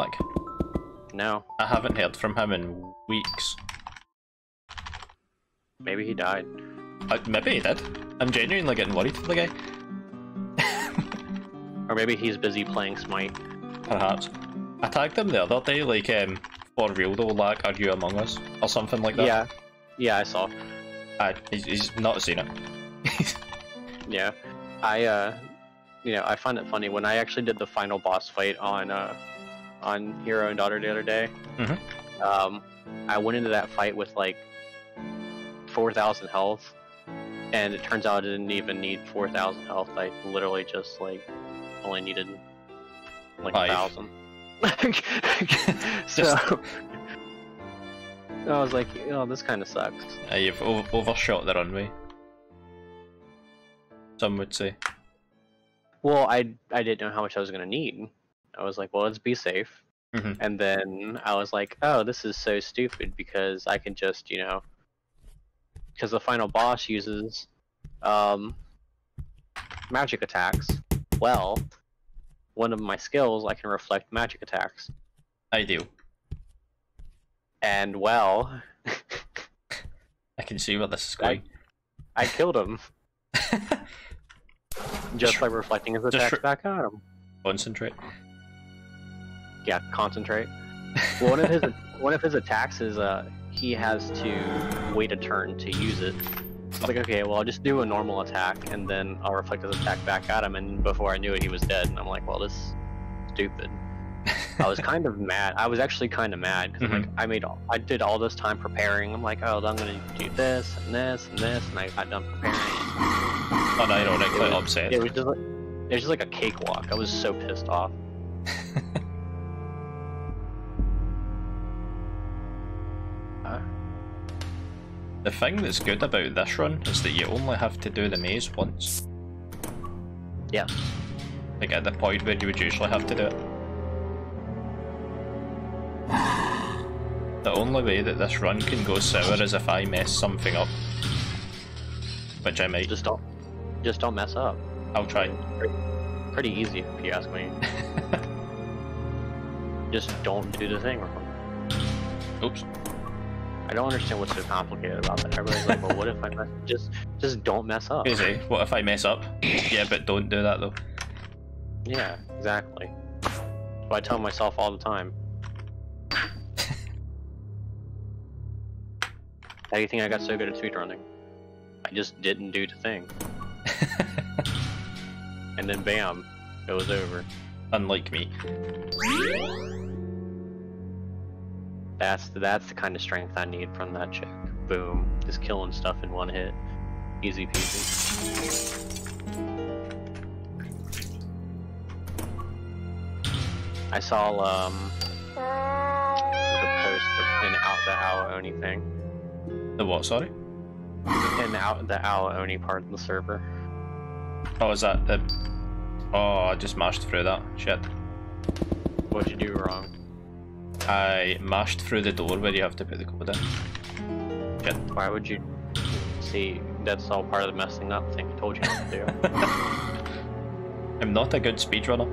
Like, No. I haven't heard from him in weeks. Maybe he died. Maybe he did. I'm genuinely getting worried for the guy. Or maybe he's busy playing Smite. Perhaps. I tagged him the other day, like, for real though, like, are you among us? Or something like that. Yeah. Yeah, I saw. He's not seen it. Yeah. You know, I find it funny when I actually did the final boss fight on Hero and Daughter the other day. I went into that fight with like 4,000 health, and it turns out I didn't even need 4,000 health. I literally just like only needed like 1,000. So I was like, oh, this kind of sucks. You've overshot the runway. Some would say. Well, I didn't know how much I was gonna need. I was like, well, let's be safe. And then I was like, oh, this is so stupid because I can just, you know, because the final boss uses magic attacks. Well, one of my skills, I can reflect magic attacks. Ideal. And well, I can see where this is going. I killed him. Just by reflecting his attacks back at him. Concentrate. Yeah, concentrate. Well, one of his attacks is he has to wait a turn to use it. I was like, okay, well, I'll just do a normal attack and then I'll reflect his attack back at him. And before I knew it, he was dead. And I'm like, well, this is stupid. I was kind of mad. I was actually kind of mad because like I did all this time preparing. I'm like, oh, I'm gonna do this and this and this, and I got done preparing. Unironically upset. It was just like a cakewalk. I was so pissed off. The thing that's good about this run is that you only have to do the maze once. Yeah. Like at the point where you would usually have to do it. The only way that this run can go sour is if I mess something up. Which I might. Just don't mess up. I'll try. Pretty easy if you ask me. Just don't do the thing wrong. Oops. I don't understand what's so complicated about that. Everybody's like, well, what if I mess? Just don't mess up. Easy. What if I mess up? Yeah, but don't do that though. Yeah, exactly. So I tell myself all the time. How do you think I got so good at speedrunning? I just didn't do the thing. And then bam, it was over. Unlike me. That's the kind of strength I need from that chick. Boom. Just killing stuff in one hit. Easy peasy. I saw the post in the Owl Oni thing. The what, sorry? In the Owl Oni part of the server. Oh, is that the... Oh, I just mashed through that. Shit. What'd you do wrong? I mashed through the door where you have to put the code in. Shit. Why would you... See, that's all part of the messing up thing I told you not to do. I'm not a good speedrunner.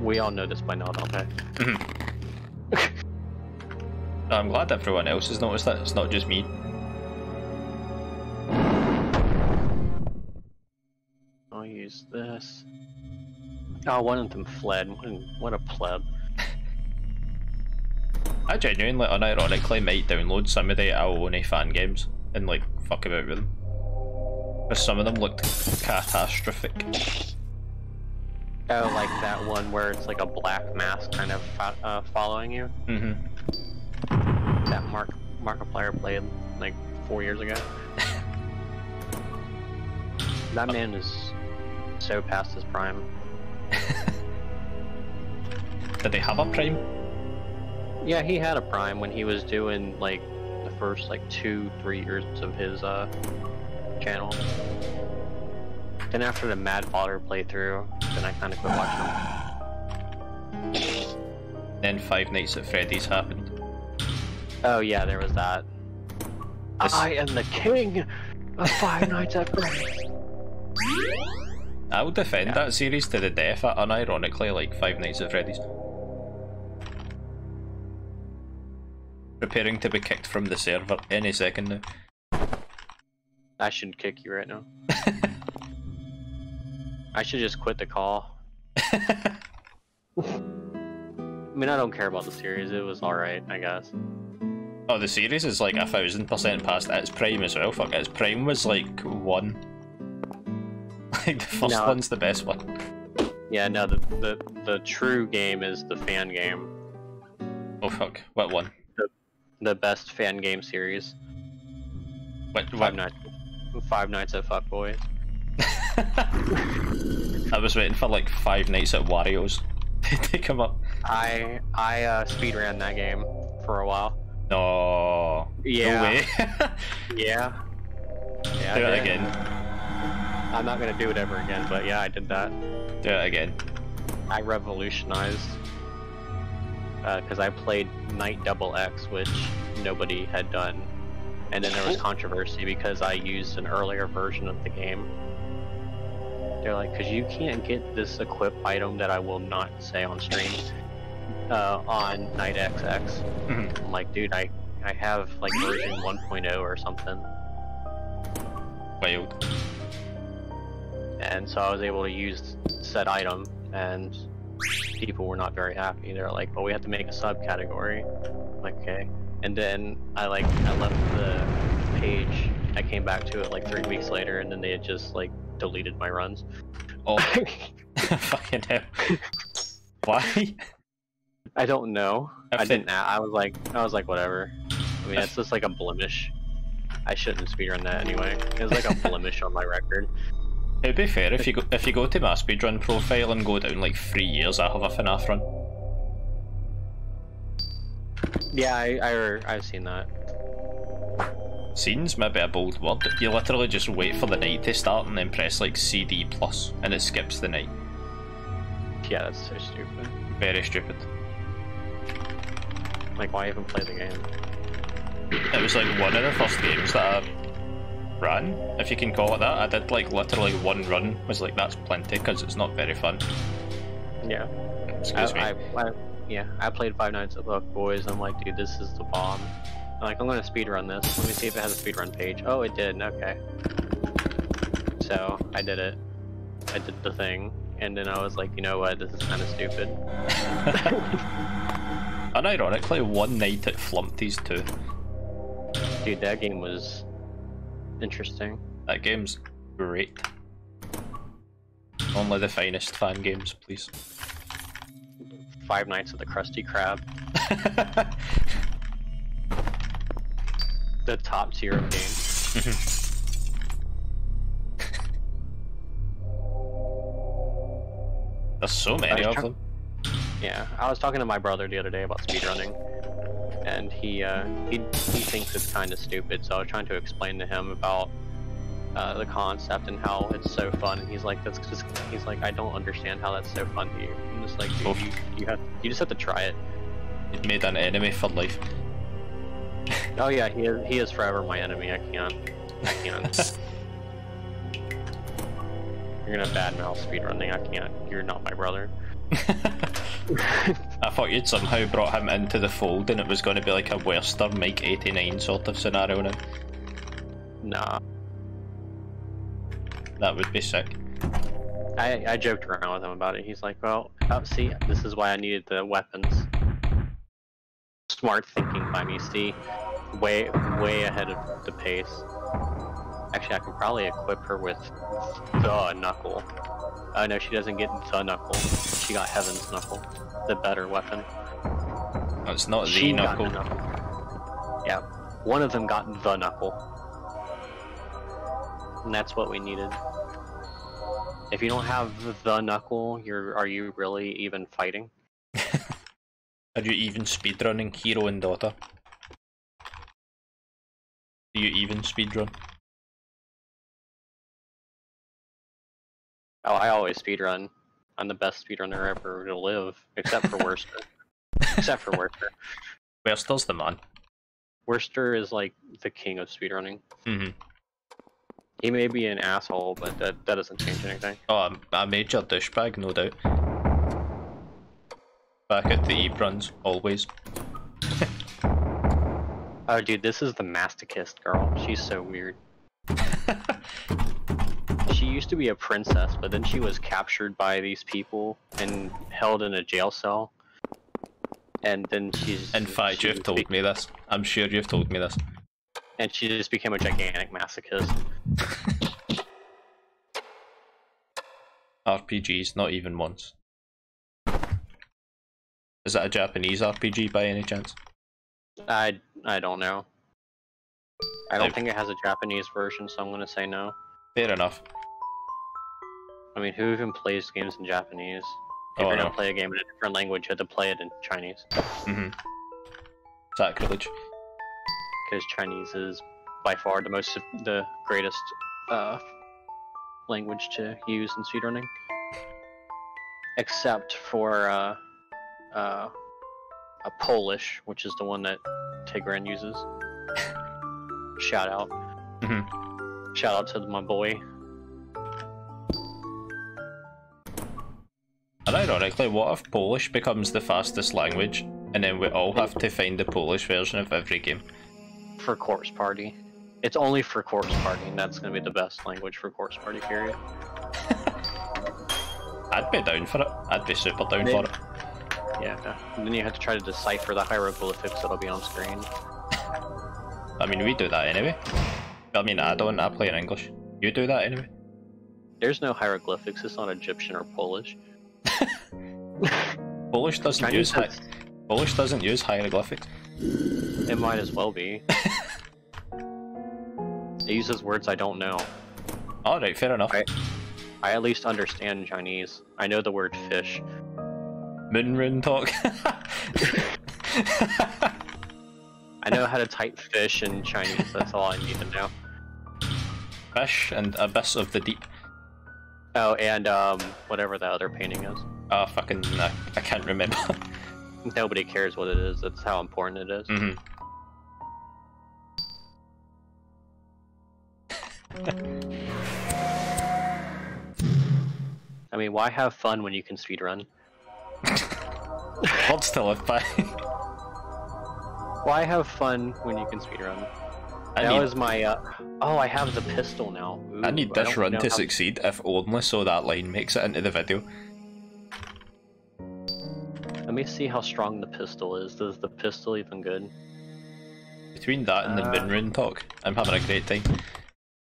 We all know this by now, don't we? I'm glad everyone else has noticed that, it's not just me. I'll use this. Oh, one of them fled. What a pleb. I genuinely, unironically, might download some of the Aoni fan games and like fuck about with them. Because some of them looked catastrophic. Oh, like that one where it's like a black mask kind of following you? That Markiplier played like 4 years ago. That man is so past his prime. Did they have a prime? Yeah, he had a prime when he was doing like the first like 2-3 years of his channel. Then after the Mad Fodder playthrough, then I kind of quit watching him. Then Five Nights at Freddy's happened. Oh yeah, there was that. I am the king of Five Nights at Freddy's. I will defend that series to the death. I unironically like Five Nights at Freddy's. Preparing to be kicked from the server any second now. I should kick you right now. I should just quit the call. I mean, I don't care about the series. It was alright, I guess. Oh, the series is like 1000% past its prime as well. Fuck, its prime was like 1. Like the first one's the best one. Yeah, no, the true game is the fan game. Oh fuck, what one? The best fan game series. What? Five Nights at Fuckboys. I was waiting for like 5 Nights at Wario's to come up. I speedran that game for a while. No. Yeah. No way. Yeah. Yeah. Do it again. I'm not gonna do it ever again, but yeah, I did that. Do it again. I revolutionized. Because I played Night Double X, which nobody had done. And then there was controversy because I used an earlier version of the game. They're like, because you can't get this equip item that I will not say on stream on Night XX. I'm like, dude, I have like version 1.0 or something. Wild. And so I was able to use said item, and people were not very happy. They're like, well, we have to make a subcategory. I'm like, okay. And then I left the page. I came back to it like 3 weeks later, and then they had just like deleted my runs. Oh, fucking hell! Why? I don't know. I didn't. I was like, whatever. I mean, it's just like a blemish. I shouldn't speedrun that anyway. It was like a blemish on my record. It'd be fair if you go to my speedrun profile and go down like 3 years, I have a FNAF run. Yeah, I've seen that. Scenes, maybe a bold word. You literally just wait for the night to start and then press like CD plus and it skips the night. Yeah, that's so stupid. Very stupid. Like, why even play the game? It was like one of the first games that I ran, if you can call it that. I did like literally one run, was like, that's plenty because it's not very fun. Yeah. Excuse me. I played Five Nights at Fuckboys. I'm like, dude, this is the bomb. I'm like, I'm gonna speedrun this. Let me see if it has a speedrun page. Oh, it did. Okay. So I did it. I did the thing, and then I was like, you know what? This is kind of stupid. Unironically, One Night at Flumpty's too. Dude, that game was interesting. That game's great. Only the finest fan games, please. Five Nights at the Krusty Krab. The top tier of games. There's so many of them. Yeah, I was talking to my brother the other day about speedrunning, and he thinks it's kind of stupid. So I was trying to explain to him about the concept and how it's so fun. And he's like, he's like, I don't understand how that's so fun to you. I'm just like, dude, you just have to try it. It made an enemy for life. Oh yeah, he is forever my enemy. I can't. You're gonna badmouth speedrunning. I can't. You're not my brother. I thought you'd somehow brought him into the fold and it was going to be like a Wester Mike 89 sort of scenario now. Nah. That would be sick. I joked around with him about it. He's like, well, see, this is why I needed the weapons. Smart thinking by me, see? Way ahead of the pace. Actually, I can probably equip her with the knuckle. No, she doesn't get the knuckle. She got Heaven's knuckle. The better weapon. No, it's not the knuckle. Yeah, one of them got the knuckle. And that's what we needed. If you don't have the knuckle, are you really even fighting? Are you even speedrunning Hero and Daughter? Do you even speedrun? Oh, I always speedrun. I'm the best speedrunner ever to live, except for Worcester. Except for Worcester. Worcester's the man. Worcester is like the king of speedrunning. Mm-hmm. He may be an asshole, but that doesn't change anything. Oh, a major douchebag, no doubt. Back at the Eve runs, always. Oh, dude, this is the masochist girl. She's so weird. She used to be a princess, but then she was captured by these people and held in a jail cell. And then she's... In fact, you've told me this. I'm sure you've told me this. And she just became a gigantic masochist. RPGs, not even once. Is that a Japanese RPG by any chance? I don't know. I don't think it has a Japanese version, so I'm gonna say no. Fair enough. I mean, who even plays games in Japanese? If you're gonna play a game in a different language, you have to play it in Chinese. Sacrilege. Because Chinese is by far the greatest language to use in speedrunning. Except for a Polish, which is the one that Tigran uses. Shout out. Shout out to my boy. And ironically, what if Polish becomes the fastest language, and then we all have to find the Polish version of every game? For Corpse Party. It's only for Corpse Party, and that's gonna be the best language for Corpse Party, period. I'd be down for it. I'd be super down for it. Yeah, and then you have to try to decipher the hieroglyphics that'll be on screen. I mean, we do that anyway. I mean, I don't, I play in English. You do that anyway? There's no hieroglyphics, it's not Egyptian or Polish. Polish doesn't use Polish doesn't use hieroglyphics. It might as well be. It uses words I don't know. Alright, fair enough. I at least understand Chinese. I know the word fish. Moonrune talk. I know how to type fish in Chinese, that's all I need to know. Fish and abyss of the deep. Oh, and whatever the other painting is. Ah, fucking, I can't remember. Nobody cares what it is, that's how important it is. I mean, why have fun when you can speedrun? Words to live by. Why have fun when you can speedrun? That was my, oh, I have the pistol now. Ooh, I need this run to succeed, if only so that line makes it into the video. Let me see how strong the pistol is. Does the pistol even good? Between that and the Moonrune talk, I'm having a great time.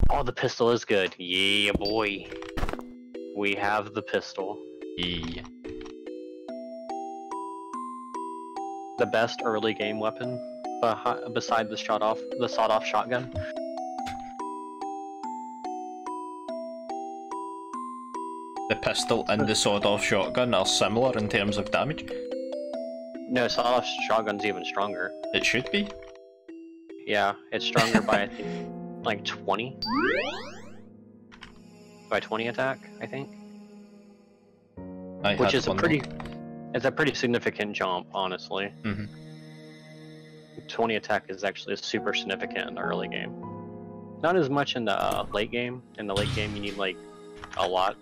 Oh, the pistol is good. Yeah, boy. We have the pistol. Yeah. The best early game weapon beside the sawed-off shotgun. The pistol and the sawed-off shotgun are similar in terms of damage. No, sawed-off shotgun's even stronger. It should be. Yeah, it's stronger by I think like 20. By 20 attack, I think. Which is it's a pretty significant jump, honestly. 20 attack is actually super significant in the early game. Not as much in the late game. In the late game, you need like a lot.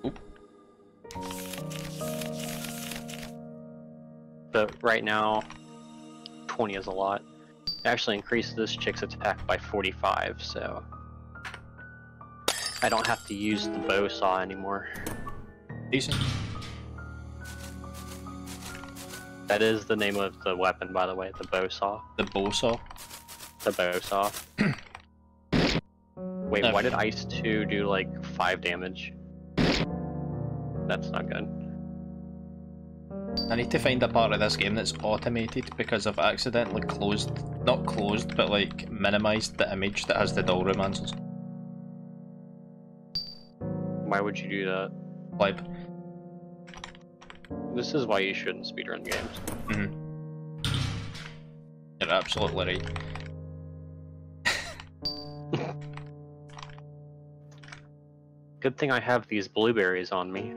But right now, 20 is a lot. It actually increased this chick's attack by 45, so I don't have to use the bow saw anymore. Decent. That is the name of the weapon, by the way, the bow saw. The bow saw? The bow saw. Wait, why did Ice 2 do like 5 damage? That's not good. I need to find a part of this game that's automated because I've accidentally not closed, but like minimized the image that has the doll romancers. Why would you do that? Live. This is why you shouldn't speedrun games. You're absolutely right. Good thing I have these blueberries on me.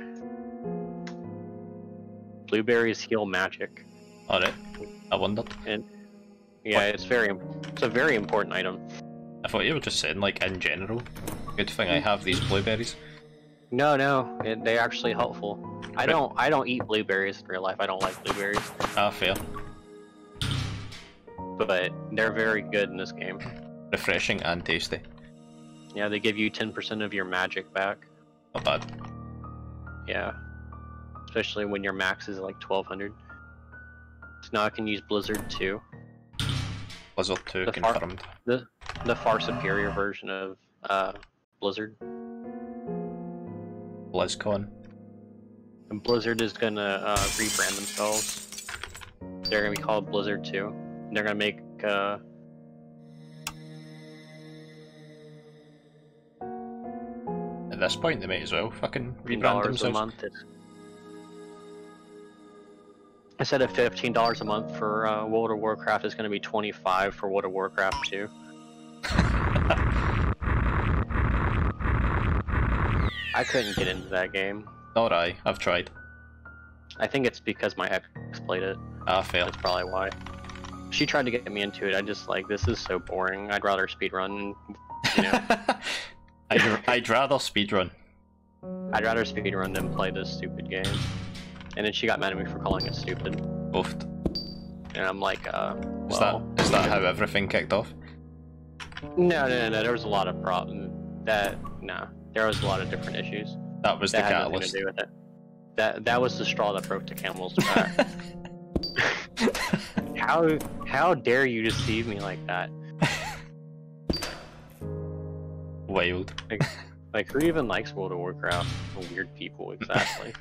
Blueberries heal magic. Alright, I wondered. And yeah, it's a very important item. I thought you were just saying like in general. Good thing I have these blueberries. No, they're actually helpful. I don't eat blueberries in real life. I don't like blueberries. Ah, fair. but they're very good in this game. Refreshing and tasty. Yeah, they give you 10% of your magic back. Not bad. Yeah. Especially when your max is like 1200. So now I can use Blizzard 2. Blizzard 2 confirmed. The far superior version of Blizzard. BlizzCon. And Blizzard is gonna rebrand themselves. They're gonna be called Blizzard 2. They're gonna make At this point, they might as well fucking rebrand $15 themselves. a month. Instead of $15 a month for World of Warcraft, it's gonna be $25 for World of Warcraft 2. I couldn't get into that game. Nor I've tried. I think it's because my ex played it. Ah, fair. That's probably why. She tried to get me into it. I just like, this is so boring. I'd rather speedrun. You know. I'd rather speedrun. I'd rather speedrun than play this stupid game. And then she got mad at me for calling it stupid. Both. And I'm like, Is that how everything kicked off? No. There was a lot of problems. There was a lot of different issues. That was the That had nothing catalyst. to do with it. That was the straw that broke the camel's back. How dare you deceive me like that? Wild. Like who even likes World of Warcraft? Weird people, exactly.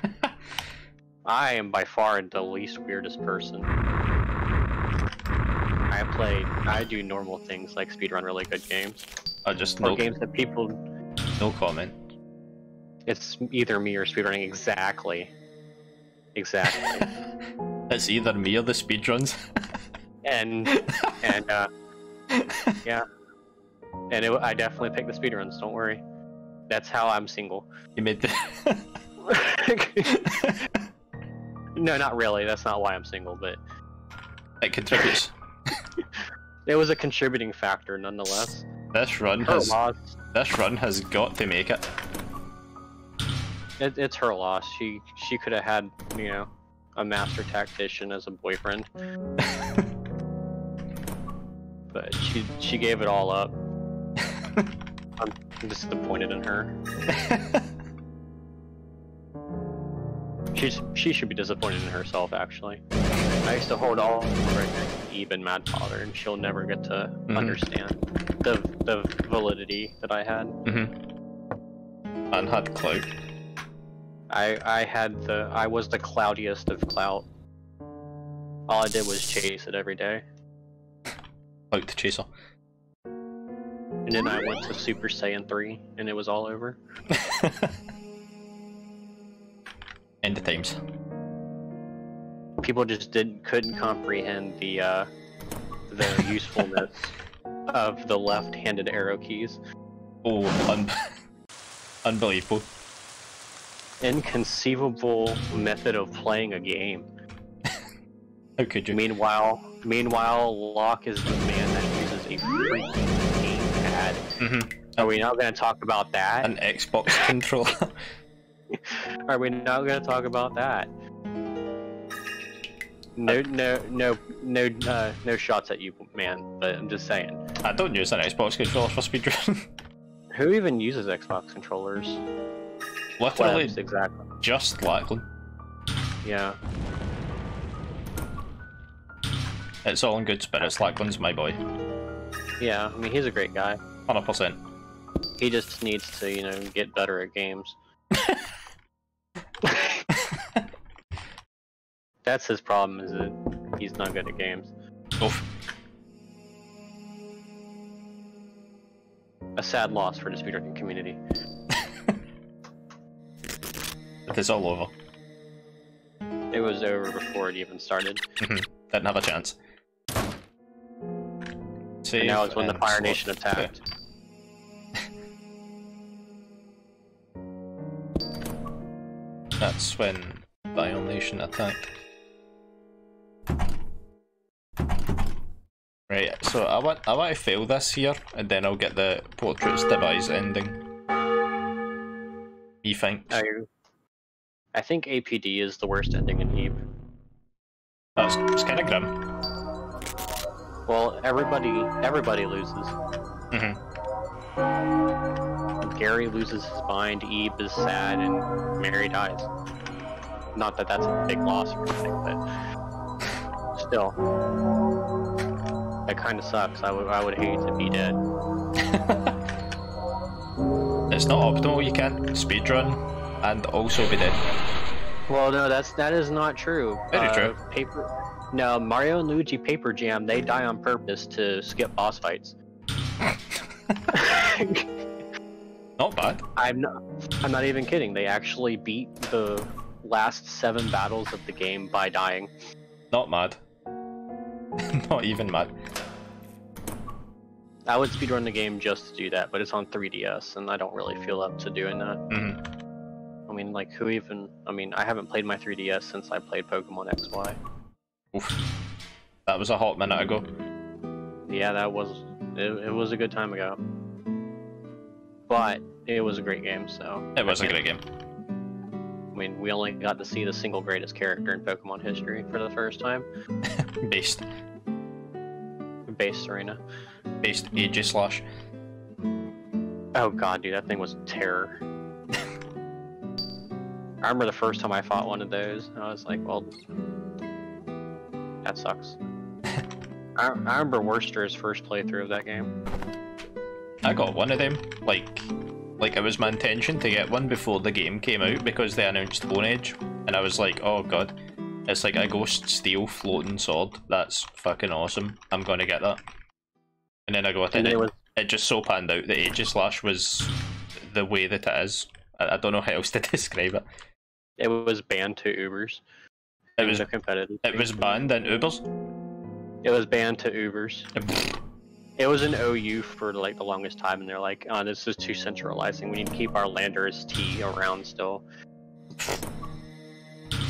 I am by far the least weirdest person. I do normal things like speedrun really good games. Or games that people... No comment. It's either me or speedrunning exactly. Exactly. It's either me or the speedruns. and yeah. And I definitely picked the speedruns, don't worry. That's how I'm single. You made the... No, not really. That's not why I'm single, but... It contributes. It was a contributing factor, nonetheless. This run has got to make it. It's her loss. She could have had, you know, a master tactician as a boyfriend. But she gave it all up. I'm disappointed in her. She should be disappointed in herself, actually. I used to hold all right next to Eve and Mad Father, and she'll never get to understand the validity that I had. And had clout. I was the cloudiest of clout. All I did was chase it every day. Clout the chaser. And then I went to Super Saiyan 3, and it was all over. End of times. People just couldn't comprehend the usefulness of the left-handed arrow keys. Oh, unbelievable. Inconceivable method of playing a game. How could you? Meanwhile, Locke is the man that uses a freaking gamepad. Are we not going to talk about that? An Xbox controller. Are we not going to talk about that? No shots at you, man. But I'm just saying. I don't use an Xbox controller for speedrun. Who even uses Xbox controllers? Literally, Plebs, exactly. just Lachlan. Yeah. It's all in good spirits. Lachlan's my boy. Yeah, I mean, he's a great guy. 100%. He just needs to, you know, get better at games. That's his problem, is that he's not good at games. Oof. A sad loss for the speedrunning community. It is all over. It was over before it even started. Didn't have a chance. And now it's when the Fire Nation attacked. That's when Fire Nation attacked. Right, so I want to fail this here, and then I'll get the Portraits Device ending. Methinks. I think APD is the worst ending in Eve. It's kind of grim. Well, everybody loses. Gary loses his mind, Eve is sad, and Mary dies. Not that that's a big loss or anything, but still. That kind of sucks. I would hate to be dead. It's not optimal, you can't speedrun and also be dead. Well, no, that is not true. Very true. No, Mario and Luigi Paper Jam, they die on purpose to skip boss fights. Not bad. I'm not even kidding. They actually beat the last 7 battles of the game by dying. Not mad. Not even mad. I would speedrun the game just to do that, but it's on 3DS, and I don't really feel up to doing that. I mean, like, I haven't played my 3DS since I played Pokemon XY. Oof. That was a hot minute ago. Yeah, it was a good time ago. But it was a great game, so... It was a great game. I mean, we only got to see the single greatest character in Pokemon history for the first time. Based. Base Serena. Based Aegislash. Oh god, dude, that thing was terror. I remember the first time I fought one of those, I was like, well... That sucks. I remember Worcester's first playthrough of that game. I got one of them, like it was my intention to get one before the game came out because they announced Bone Age, and I was like, oh god, it's like a Ghost Steel floating sword, that's fucking awesome, I'm gonna get that. And then I got it, and it just so panned out that Aegislash was the way that it is. I don't know how else to describe it. It was banned to Ubers. It was a competitive. It was banned in Ubers? It was banned to Ubers. It was an OU for like the longest time, and they're like, "Oh, this is too centralizing. We need to keep our Landorus T around still."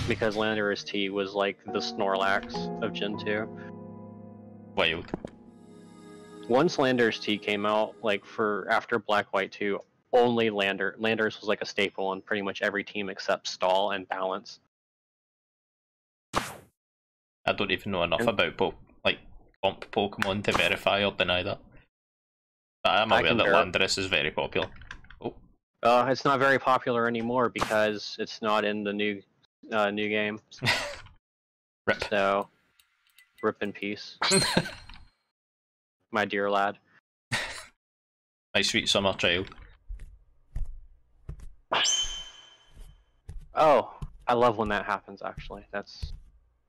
Because Landorus T was like the Snorlax of Gen 2. Wild. Once Landorus T came out, like after Black White 2, only Landorus was like a staple on pretty much every team except Stall and Balance. I don't even know enough about comp Pokemon to verify or deny that. But I am aware that Landorus is very popular. Oh. It's not very popular anymore because it's not in the new game. Rip. So, rip in peace. My dear lad. My sweet summer child. Oh, I love when that happens, actually. That's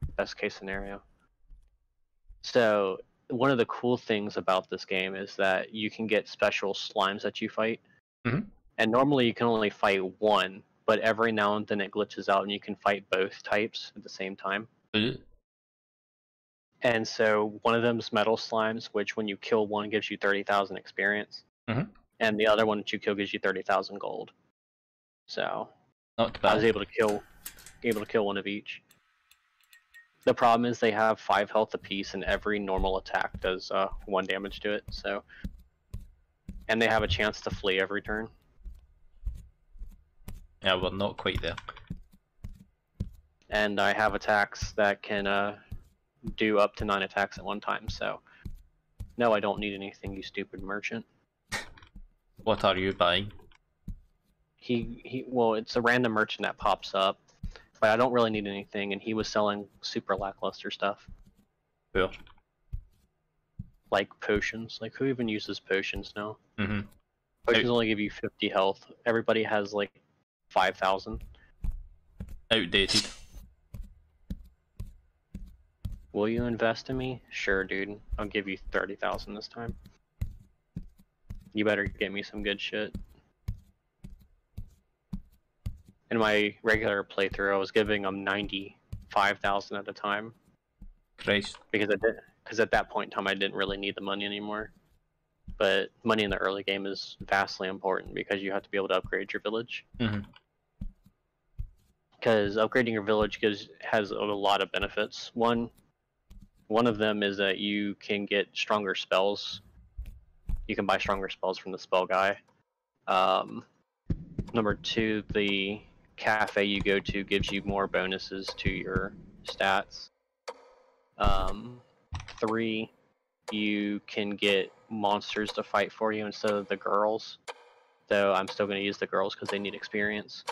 the best case scenario. So, one of the cool things about this game is that you can get special slimes that you fight. And normally you can only fight one, but every now and then it glitches out and you can fight both types at the same time. And so, one of them's metal slimes, which when you kill one gives you 30,000 experience. And the other one that you kill gives you 30,000 gold. So, not bad. I was able to kill one of each. The problem is they have 5 health apiece, and every normal attack does 1 damage to it. So, and they have a chance to flee every turn. Yeah, we're not quite there. And I have attacks that can do up to 9 attacks at one time. So, no, I don't need anything, you stupid merchant. What are you buying? Well, it's a random merchant that pops up. But I don't really need anything, and he was selling super lackluster stuff. Cool. Like potions. Like, who even uses potions now? Mm-hmm. Potions only give you 50 health. Everybody has, like, 5,000. Outdated. Will you invest in me? Sure, dude. I'll give you 30,000 this time. You better get me some good shit. In my regular playthrough, I was giving them 95,000 at a time. Christ. Because at that point in time, I didn't really need the money anymore. But money in the early game is vastly important because you have to be able to upgrade your village. Because upgrading your village has a lot of benefits. One of them is that you can get stronger spells. You can buy stronger spells from the spell guy. Number 2, the cafe you go to gives you more bonuses to your stats. 3, you can get monsters to fight for you instead of the girls. Though I'm still going to use the girls because they need experience.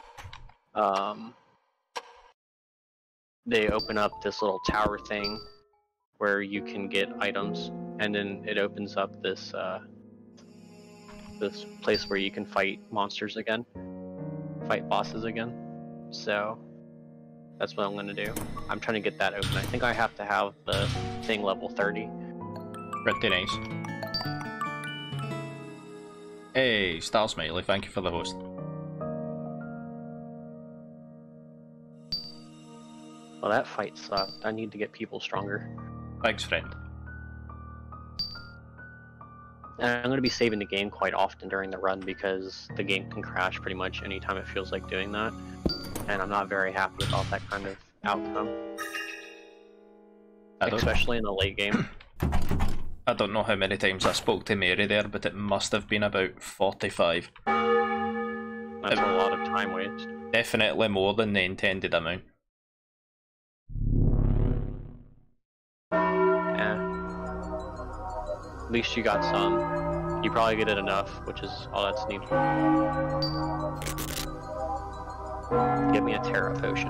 They open up this little tower thing where you can get items, and then it opens up this this place where you can fight monsters again, fight bosses again. So that's what I'm going to do. I'm trying to get that open. I think I have to have the thing level 30. Pretty nice. Hey, Star Smiley, thank you for the host. Well, that fight sucked. I need to get people stronger. Thanks, friend. And I'm going to be saving the game quite often during the run because the game can crash pretty much anytime it feels like doing that. And I'm not very happy about that kind of outcome. Especially in the late game. I don't know how many times I spoke to Mary there, but it must have been about 45. That's a lot of time waste. Definitely more than the intended amount. Yeah. At least you got some. You probably get it enough, which is all that's needed. Give me a Terra potion.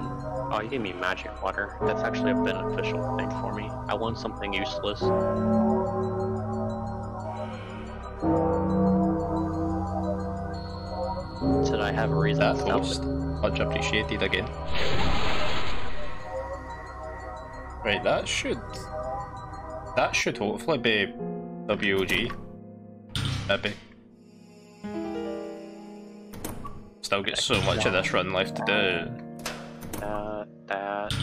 Oh, you gave me magic water. That's actually a beneficial thing for me. I want something useless. Did I have a reason That to stop host, it? much appreciated again. Right, that should hopefully be WOG. Maybe. Still get so much of this run left to do. That.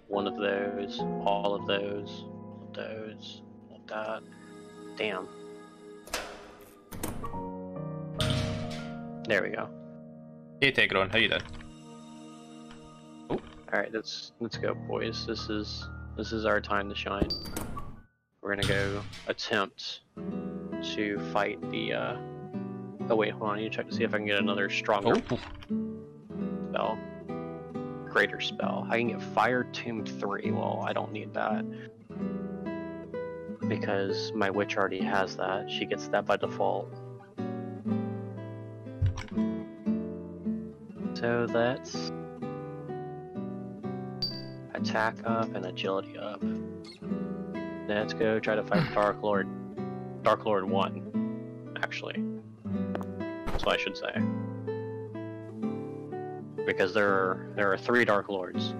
One of those, all of those, all of those, all of that. Damn. There we go. Hey Tegron, how you doing? All right, let's go, boys. This is our time to shine. We're gonna go attempt to fight the. Oh wait, hold on. I need to check to see if I can get another stronger spell. Greater spell. I can get Fire Tomb 3. Well, I don't need that because my witch already has that. She gets that by default. So that's attack up and agility up. Let's go try to fight Dark Lord 1, actually. That's what I should say. Because there are 3 Dark Lords.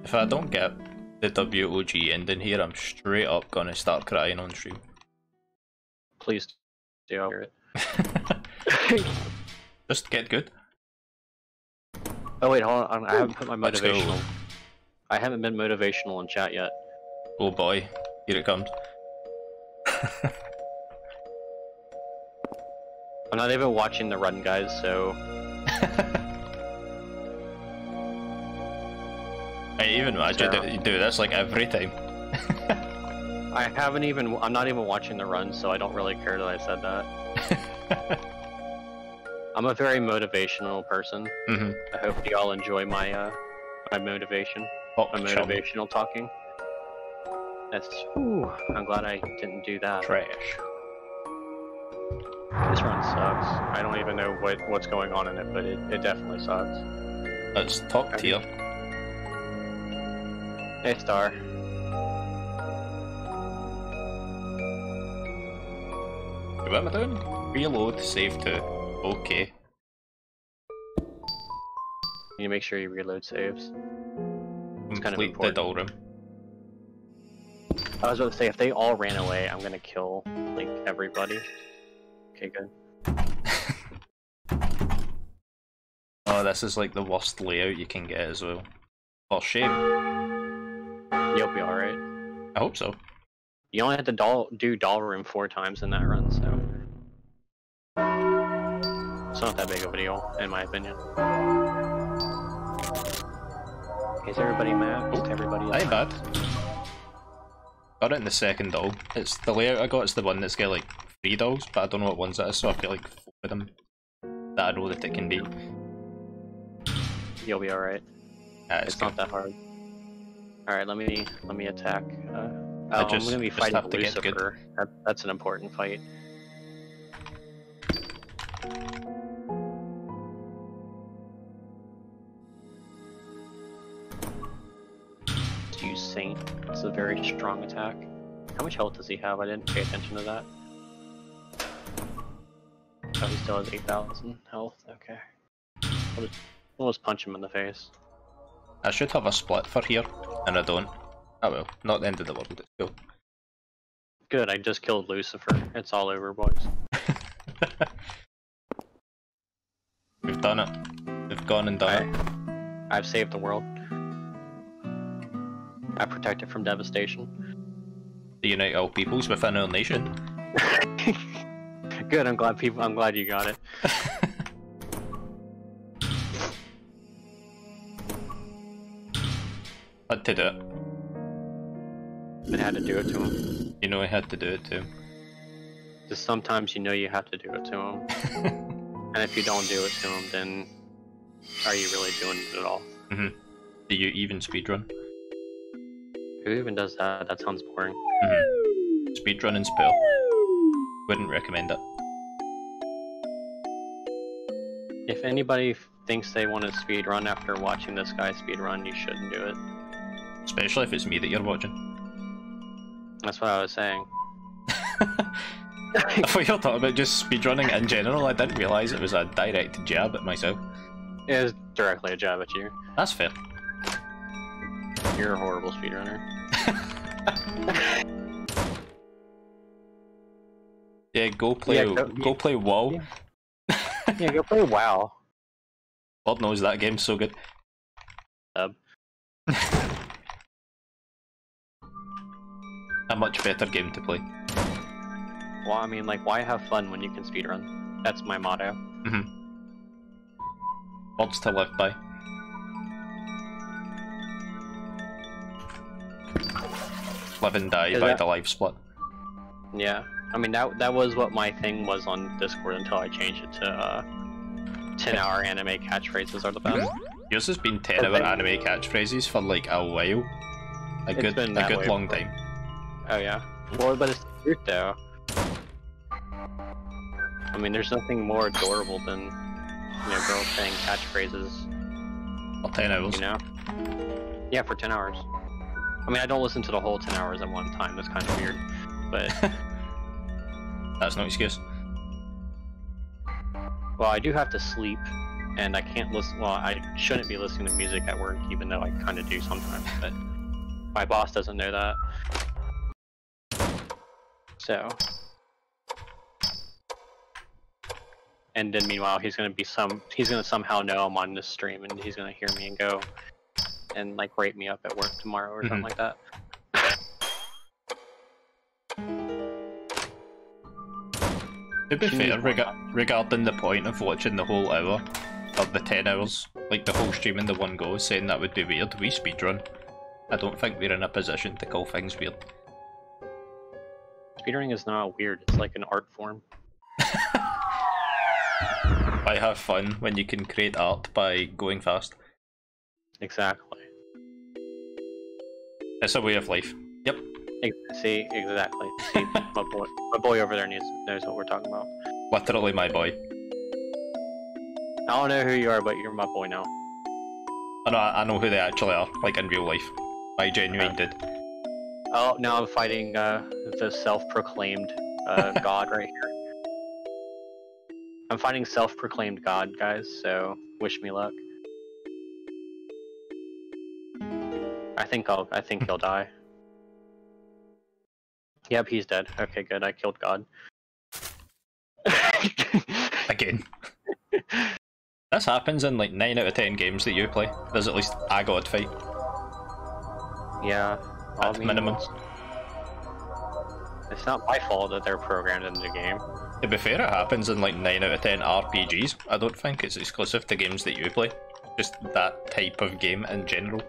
If I don't get the WOG ending here, I'm straight up gonna start crying on stream. Please do, I'll hear it. Just get good. Oh wait, hold on. I haven't put my Let's go. motivational. I haven't been motivational in chat yet. Oh boy, here it comes. I'm not even watching the run, guys, so... I even imagine that you do this like every time. I'm not even watching the run, so I don't really care that I said that. I'm a very motivational person. Mm-hmm. I hope you all enjoy my my motivation. My motivational talking. That's... Ooh, I'm glad I didn't do that. Trash. This run sucks. I don't even know what's going on in it, but it definitely sucks. It's top tier. Hey, Star. What am I doing? Reload, save to. Okay. You need to make sure you reload saves. It's kind of Complete the important. doll room. I was about to say, if they all ran away, I'm gonna kill, like, everybody. Okay, good. Oh, this is like the worst layout you can get as well. For shame. You'll be alright. I hope so. You only had to do doll room 4 times in that run, so... It's not that big of a deal, in my opinion. Is everybody maxed? Everybody is Ain't bad. maxed. Got it in the second doll. It's the layout I got is the one that's got like 3 dolls, but I don't know what ones it is, so I've got like 4 of them that I know that it can be. You'll be alright. It's not that hard. All right, let me attack. I'm gonna be fighting have to get Lucifer. That's an important fight. Let's use Saint. It's a very strong attack. How much health does he have? I didn't pay attention to that. Oh, he still has 8,000 health. Okay. We'll just punch him in the face. I should have a split for here, and I don't. Oh well, not the end of the world, it's cool. Good, I just killed Lucifer. It's all over, boys. We've done it. We've gone and done it. I've saved the world. I protect it from devastation. To unite all peoples within our nation. Good, I'm glad you got it. Had to do it. It had to do it to him. You know I had to do it to him. Just sometimes you know you have to do it to him. And if you don't do it to him, then are you really doing it at all? Mm-hmm. Do you even speedrun? Who even does that? That sounds boring. Mm-hmm. Speedrunning's pill. Wouldn't recommend it. If anybody thinks they want to speedrun after watching this guy speedrun, you shouldn't do it. Especially if it's me that you're watching. That's what I was saying. I thought you were talking about just speedrunning in general. I didn't realise it was a direct jab at myself. It was directly a jab at you. That's fair. You're a horrible speedrunner. Yeah, go play WoW. Yeah, go play WoW. God knows that game's so good. A much better game to play. Well, I mean, like, why have fun when you can speedrun? That's my motto. Mm-hmm. Words to live by. Live and die by the live split. Yeah, I mean, that was what my thing was on Discord until I changed it to 10-hour anime catchphrases are the best. Yours has been 10-hour anime catchphrases for like a while. A good long time. Oh yeah. Well, but it's the truth though. I mean, there's nothing more adorable than, girls saying catchphrases. For 10 hours. You know? Yeah, for 10 hours. I mean, I don't listen to the whole 10 hours at one time. That's kind of weird. But that's no excuse. Well, I do have to sleep, and I can't listen. Well, I shouldn't be listening to music at work, even though I kind of do sometimes. But my boss doesn't know that. So, and then meanwhile, he's gonna somehow know I'm on this stream, and he's gonna hear me and go and like rate me up at work tomorrow or something like that. To be fair, regarding the point of watching the whole hour, or the 10 hours, like the whole stream in the one go, saying that would be weird, we speedrun. I don't think we're in a position to call things weird. Speedrunning is not weird, it's like an art form. Why have fun when you can create art by going fast? Exactly. It's a way of life. Yep. See, exactly. See, my boy over there knows what we're talking about. Literally my boy. I don't know who you are, but you're my boy now. I know who they actually are, like in real life. I genuinely did. Oh, now I'm fighting the self-proclaimed god right here. I'm fighting self-proclaimed god, guys, so wish me luck. I think he'll die. Yep, he's dead. Okay, good. I killed God. Again. This happens in like 9 out of 10 games that you play. There's at least a god fight. Yeah. At minimum. It's not my fault that they're programmed into the game. To be fair, it happens in like 9 out of 10 RPGs. I don't think it's exclusive to games that you play. Just that type of game in general.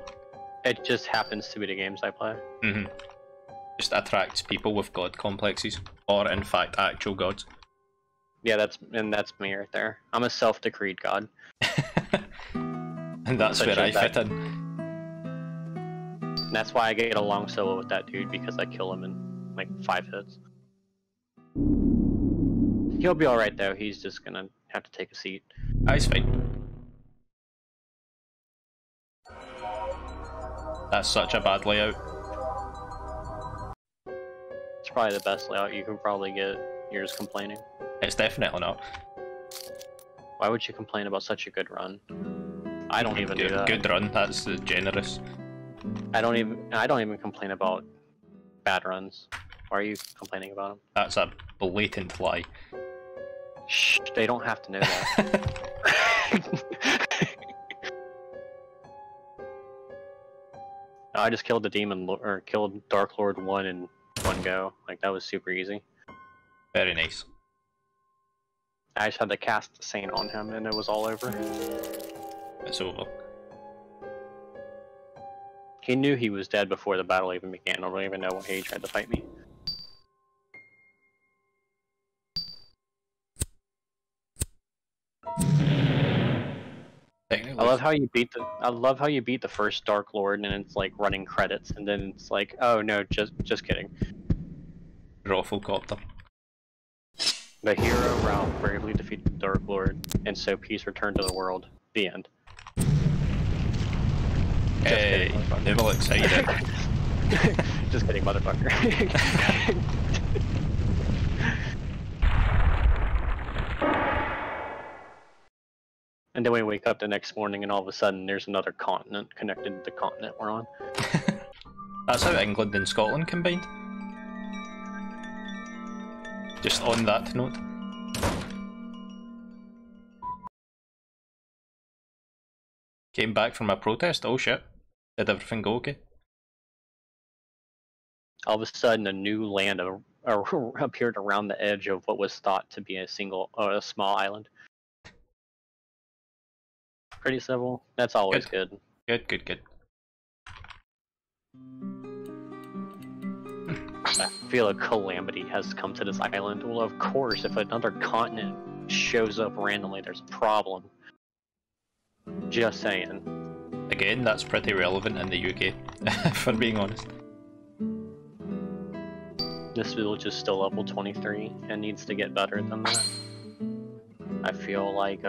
It just happens to be the games I play. Mm-hmm. Just attracts people with god complexes. Or in fact, actual gods. Yeah, that's me right there. I'm a self-decreed god. And that's where I fit in. And that's why I get along solo with that dude, because I kill him in like 5 hits. He'll be alright though, he's just gonna have to take a seat. He's fine. That's such a bad layout. It's probably the best layout you can probably get. You're just complaining. It's definitely not. Why would you complain about such a good run? I don't even do that. Good run, that's generous. I don't even complain about bad runs. Why are you complaining about them? That's a blatant lie. Shh, they don't have to know that. I just killed the demon, or killed Dark Lord 1 in one go. Like, that was super easy. Very nice. I just had to cast the Saint on him and it was all over. It's over. He knew he was dead before the battle even began. I don't even know why he tried to fight me. I love how you beat the first Dark Lord and it's like running credits and then it's like, oh no, just kidding. Rafflecopter. The hero Ralph bravely defeated the Dark Lord, and so peace returned to the world. The end. Hey, never excited. Just kidding, motherfucker. And then we wake up the next morning and all of a sudden there's another continent connected to the continent we're on. That's how England and Scotland combined. Just on that note. Came back from a protest, oh shit. Did everything go okay? All of a sudden a new land appeared around the edge of what was thought to be a small island. Pretty civil. That's always good. Good. I feel a calamity has come to this island. Well, of course, if another continent shows up randomly, there's a problem. Just saying. Again, that's pretty relevant in the UK, for being honest. This village is still level 23 and needs to get better than that. I feel like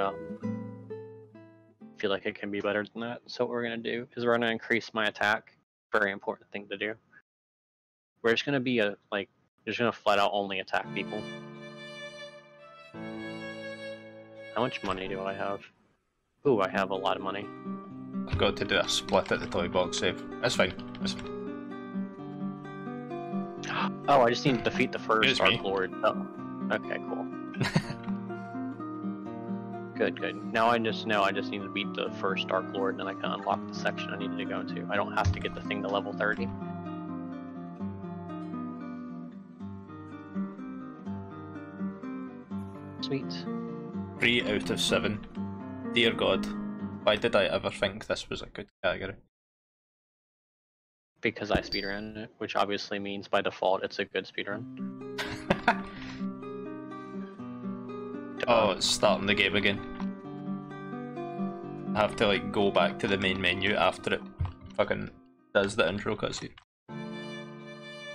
it can be better than that. So what we're gonna do is we're gonna increase my attack. Very important thing to do. We're just gonna be just gonna flat out only attack people. How much money do I have? Ooh, I have a lot of money. I've got to do a split at the toy box save. That's fine. Oh, I just need to defeat the first It's Dark me. Lord. Oh, okay, cool. Good. Now I just need to beat the first Dark Lord, and then I can unlock the section I need to go to. I don't have to get the thing to level 30. Sweet. 3 out of 7. Dear God, why did I ever think this was a good category? Because I speedrun it, which obviously means by default it's a good speedrun. Oh, it's starting the game again. I have to like go back to the main menu after it fucking does the intro cutscene.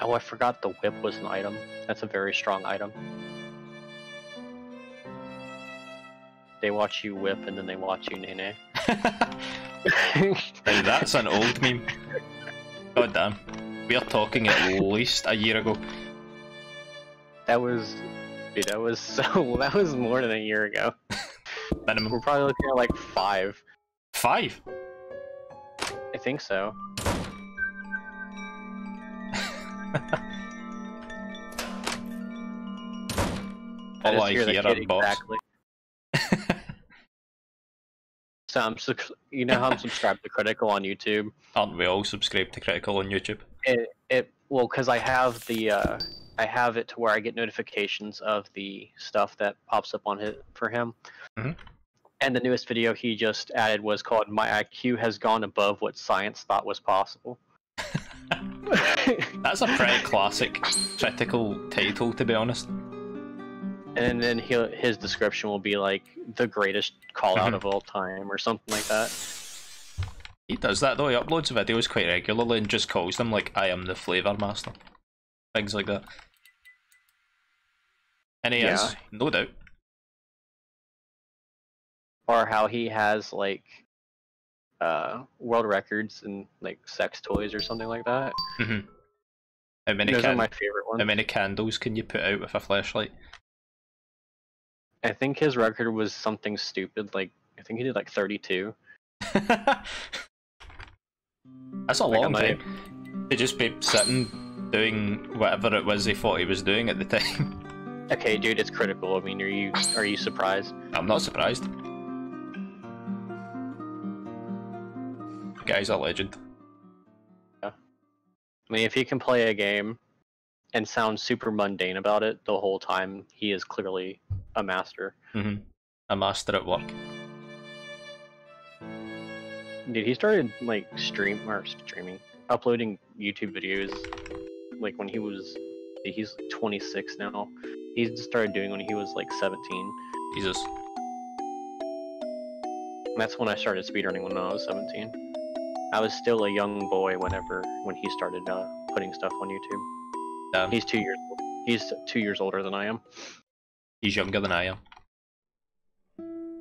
Oh, I forgot the whip was an item. That's a very strong item. They watch you whip and then they watch you nene. Now that's an old meme. God damn. We are talking at least a year ago. That was that was more than a year ago. Minimum. We're probably looking at like 5. 5? I think so. All I hear are bots. Exactly. So you know how I'm subscribed to Critical on YouTube? Aren't we all subscribed to Critical on YouTube? Well, because I have I have it to where I get notifications of the stuff that pops up on for him. Mm-hmm. And the newest video he just added was called "My IQ Has Gone Above What Science Thought Was Possible." That's a pretty classic critical title, to be honest. And then his description will be like the greatest call out of all time or something like that. He does that though, he uploads videos quite regularly and just calls them like, I am the flavour master. Things like that. And he is, no doubt. Or how he has like world records in like sex toys or something like that. Mm-hmm. Those are my favorite ones. How many candles can you put out with a flashlight? I think his record was something stupid, like I think he did like 32. That's a long time. To just be sitting doing whatever it was he thought he was doing at the time. Okay, dude, it's critical. I mean, are you surprised? I'm not surprised. Guy's a legend. Yeah. I mean, if he can play a game and sound super mundane about it the whole time, he is clearly a master. Mm-hmm. A master at work. Dude, he started like streaming, uploading YouTube videos like when he's 26 now. He started doing when he was like 17. Jesus. And that's when I started speedrunning, when I was 17. I was still a young boy when he started putting stuff on YouTube. Damn. He's 2 years old. He's 2 years older than I am. He's younger than I am.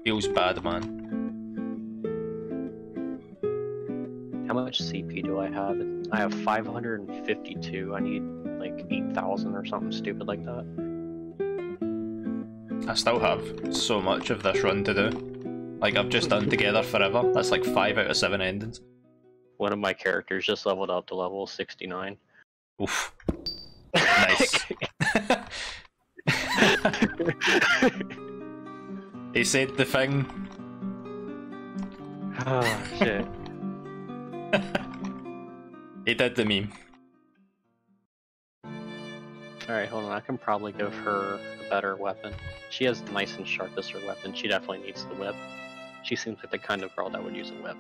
Feels bad, man. How much CP do I have? I have 552. I need like 8,000 or something stupid like that. I still have so much of this run to do. Like, I've just done Together Forever. That's like 5 out of 7 endings. One of my characters just leveled up to level 69. Oof. Nice. He said the thing. Oh, shit. He did the meme. Alright, hold on. I can probably give her a better weapon. She has nice and sharp as her weapon. She definitely needs the whip. She seems like the kind of girl that would use a whip.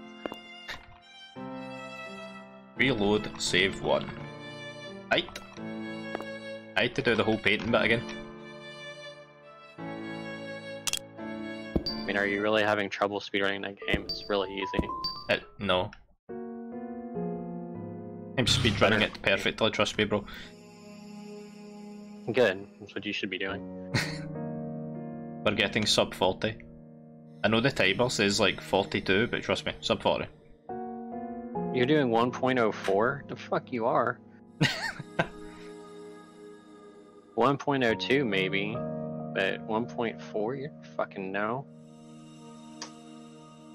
Reload, save 1. Right. I had to do the whole painting bit again. I mean, are you really having trouble speedrunning that game? It's really easy. No. I'm speedrunning it perfectly, trust me, bro. Good. That's what you should be doing. We're getting sub 40. I know the timer says like 42, but trust me, sub 40. You're doing 1.04? The fuck you are. 1.02 maybe, but 1.4 you fucking know.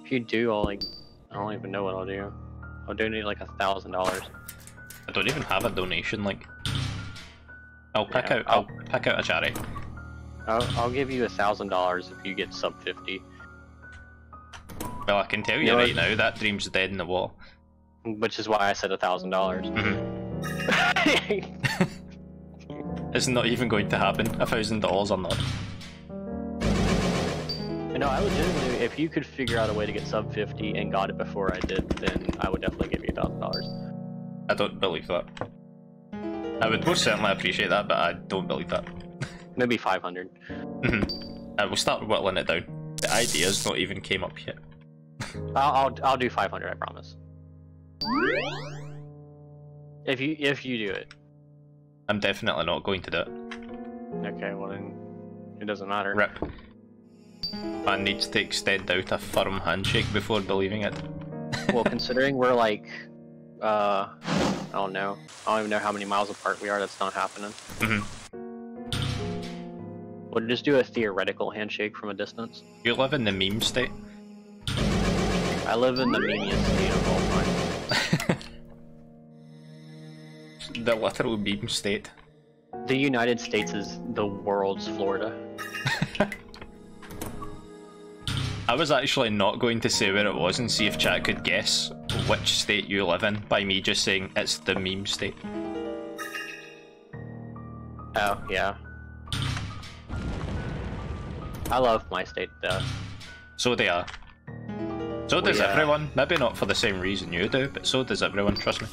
If you do, I don't even know what I'll do. I'll donate like $1,000. I don't even have a donation, like. I'll pick out a charity. I'll give you $1,000 if you get sub 50. Well, I can tell you right now, that dream's dead in the water. Which is why I said $1,000. It's not even going to happen. $1,000 or not. No, I legitimately, if you could figure out a way to get sub 50 and got it before I did, then I would definitely give you $1,000. I don't believe that. I would most certainly appreciate that, but I don't believe that. Maybe 500. I will start whittling it down. The idea's not even came up yet. I'll do 500, I promise. If you do it. I'm definitely not going to do it. Okay, well then, it doesn't matter. Rip. Man needs to extend out a firm handshake before believing it. Well, considering we're like, I don't know. I don't even know how many miles apart we are. That's not happening. We'll just do a theoretical handshake from a distance. You live in the meme state? I live in the memeiest state of all time. The literal meme state. The United States is the world's Florida. I was actually not going to say where it was and see if chat could guess which state you live in by me just saying it's the meme state. Oh, yeah. I love my state though. So they are. So does everyone. Maybe not for the same reason you do, but so does everyone, trust me.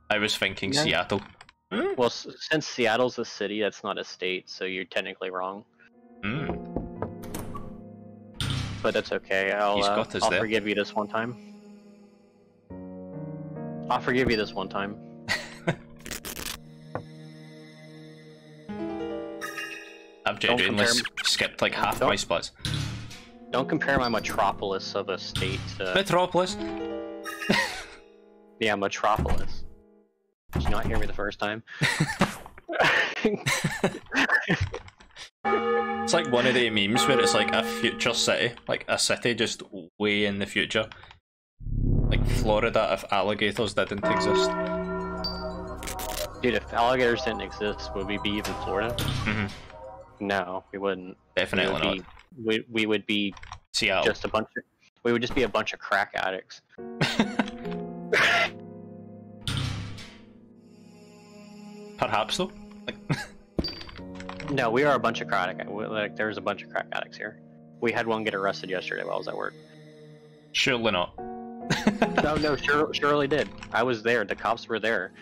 I was thinking Seattle. Well, since Seattle's a city, that's not a state, so you're technically wrong. Hmm. But that's okay. I'll there. forgive you this one time. I'll forgive you this one time. I've genuinely skipped like half my spots. Don't compare my metropolis of a state to... Metropolis? Yeah, metropolis. Did you not hear me the first time? It's like one of the memes where it's like a future city, like a city just way in the future. Like Florida if alligators didn't exist. Dude, if alligators didn't exist, would we be even Florida? Mm-hmm. No, we wouldn't. Definitely not. We would be Seattle. just a bunch of... We would just be a bunch of crack addicts. Perhaps though. Like No, we are a bunch of crack. Like, there's a bunch of crack addicts here. We had one get arrested yesterday while I was at work. Surely not. No, surely did. I was there. The cops were there.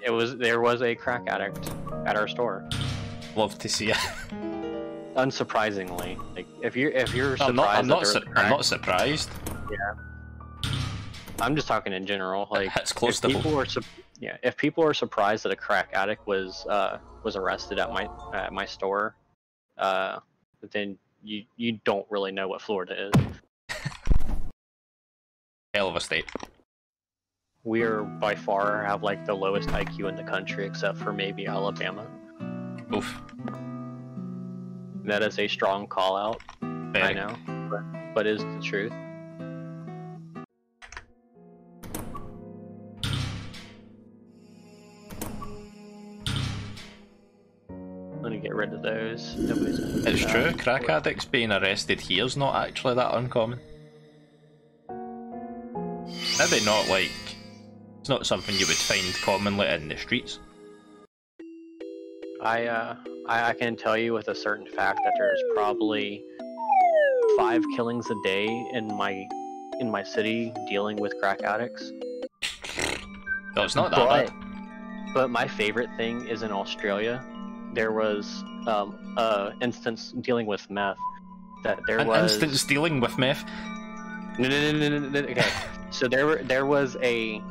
There was a crack addict at our store. Love to see it. Unsurprisingly, like if you're surprised, I'm not surprised. Yeah. I'm just talking in general. Like it's close to home. If people are surprised that a crack addict was arrested at my store, then you don't really know what Florida is. Hell of a state. We are by far have like the lowest IQ in the country, except for maybe Alabama. Oof. That is a strong call out. Very. I know, but is the truth. I'm gonna get rid of those. It's true, crack addicts being arrested here is not actually that uncommon. Maybe not like... It's not something you would find commonly in the streets. I can tell you with a certain fact that there's probably 5 killings a day in my city dealing with crack addicts. No, it's not that bad. But my favorite thing is in Australia. There was a instance dealing with meth. An instance dealing with meth? No. Okay. So there was a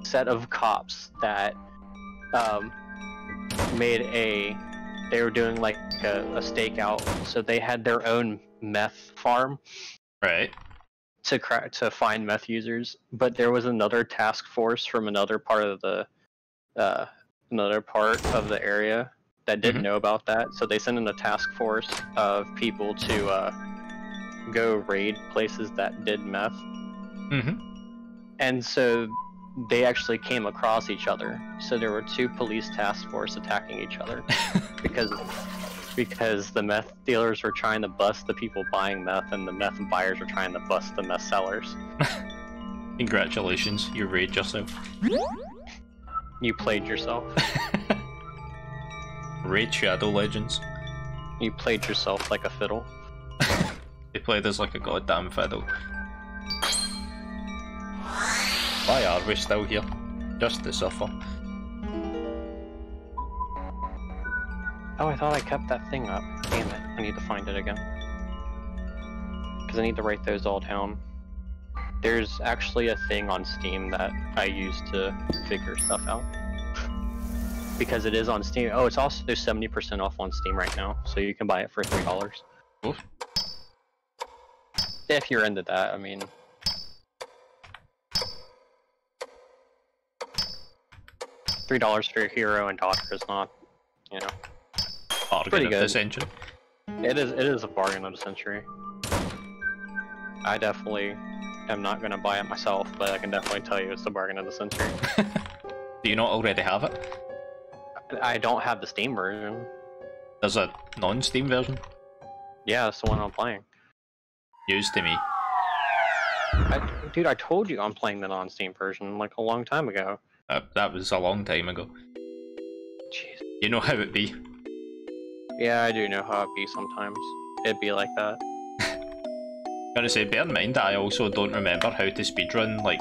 set of cops that they were doing like a stakeout, so they had their own meth farm, right, to find meth users. But there was another task force from another part of the area that didn't know about that, so they sent in a task force of people to go raid places that did meth. And so they actually came across each other. So there were 2 police task force attacking each other because the meth dealers were trying to bust the people buying meth, and the meth buyers were trying to bust the meth sellers. Congratulations, you raid yourself. You played yourself. Raid Shadow Legends. You played yourself like a fiddle. They played us like a goddamn fiddle. Why are we still here? Just to suffer. Oh, I thought I kept that thing up. Damn it, I need to find it again. Because I need to write those all down. There's actually a thing on Steam that I use to figure stuff out. Because it is on Steam. Oh, it's also 70% off on Steam right now, so you can buy it for $3. Oof. If you're into that, I mean... $3 for your hero and daughter is not, you know, bargain of the century. It is a bargain of the century. I definitely am not going to buy it myself, but I can definitely tell you it's the bargain of the century. Do you not already have it? I don't have the Steam version. There's a non-Steam version? Yeah, that's the one I'm playing. News to me. Dude, I told you I'm playing the non-Steam version like a long time ago. That was a long time ago. Jeez. You know how it be. Yeah, I do know how it be sometimes. It'd be like that. I'm gonna say, bear in mind that I also don't remember how to speedrun, like,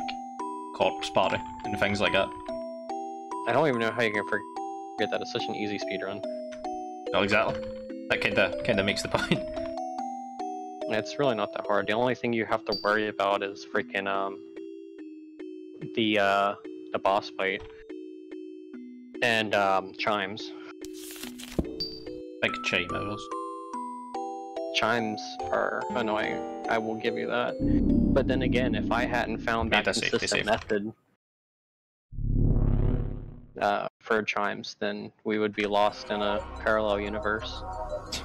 Corpse Party and things like that. I don't even know how you can forget that. It's such an easy speedrun. No, exactly. That kinda makes the point. It's really not that hard. The only thing you have to worry about is freaking, the boss fight and chimes. Big chime owls. Chimes are annoying. I will give you that. But then again, if I hadn't found that consistent method for chimes, then we would be lost in a parallel universe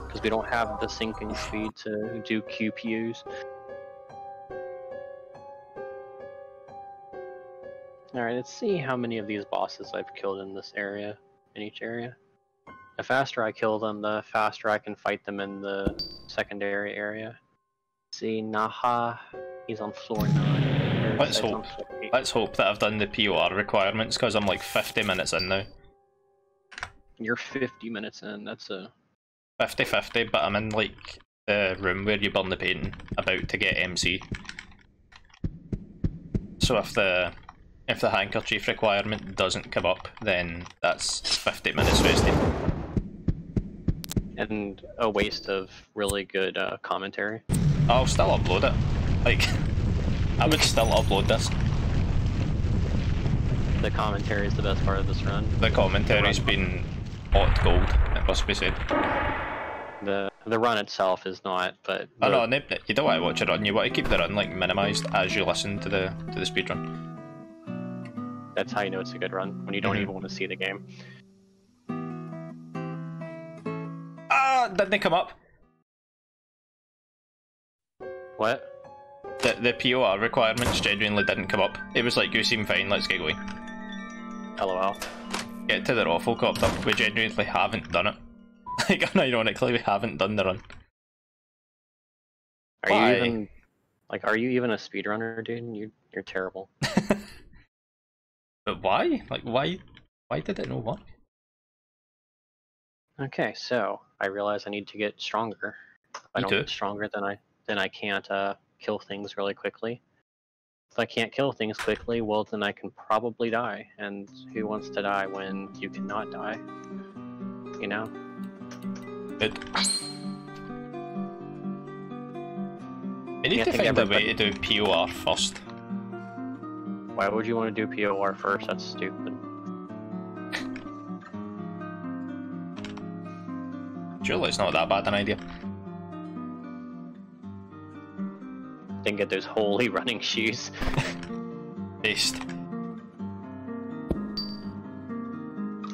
because we don't have the syncing speed to do QPUs. Alright, let's see how many of these bosses I've killed in this area, in each area. The faster I kill them, the faster I can fight them in the secondary area. Let's see, Naha, he's on floor 9. Let's hope that I've done the POR requirements, because I'm like 50 minutes in now. You're 50 minutes in, that's a... 50-50, but I'm in like the room where you burn the painting, about to get MC. So if the handkerchief requirement doesn't come up, then that's 50 minutes wasted. And a waste of really good commentary. I'll still upload it. Like, I would still upload this. The commentary is the best part of this run. The commentary's been hot gold, it must be said. The run itself is not, but... Oh no, you don't want to watch a run, you want to keep the run like minimised as you listen to the speedrun. That's how you know it's a good run, when you don't even want to see the game. Ah, didn't they come up? What? The POR requirements genuinely didn't come up. It was like, you seem fine, let's get going. LOL. Get to the raffle copter. We genuinely haven't done it. Like, unironically, we haven't done the run. Are you even a speedrunner, dude? You're terrible. But why? Like, why did it not work? Okay, so I realize I need to get stronger. If I don't get stronger, then I can't kill things really quickly. If I can't kill things quickly, well, then I can probably die. And who wants to die when you cannot die? You know? Good. We need to find a way to do POR first. Why would you want to do POR first? That's stupid. Surely it's not that bad an idea. Then get those holy running shoes. Based.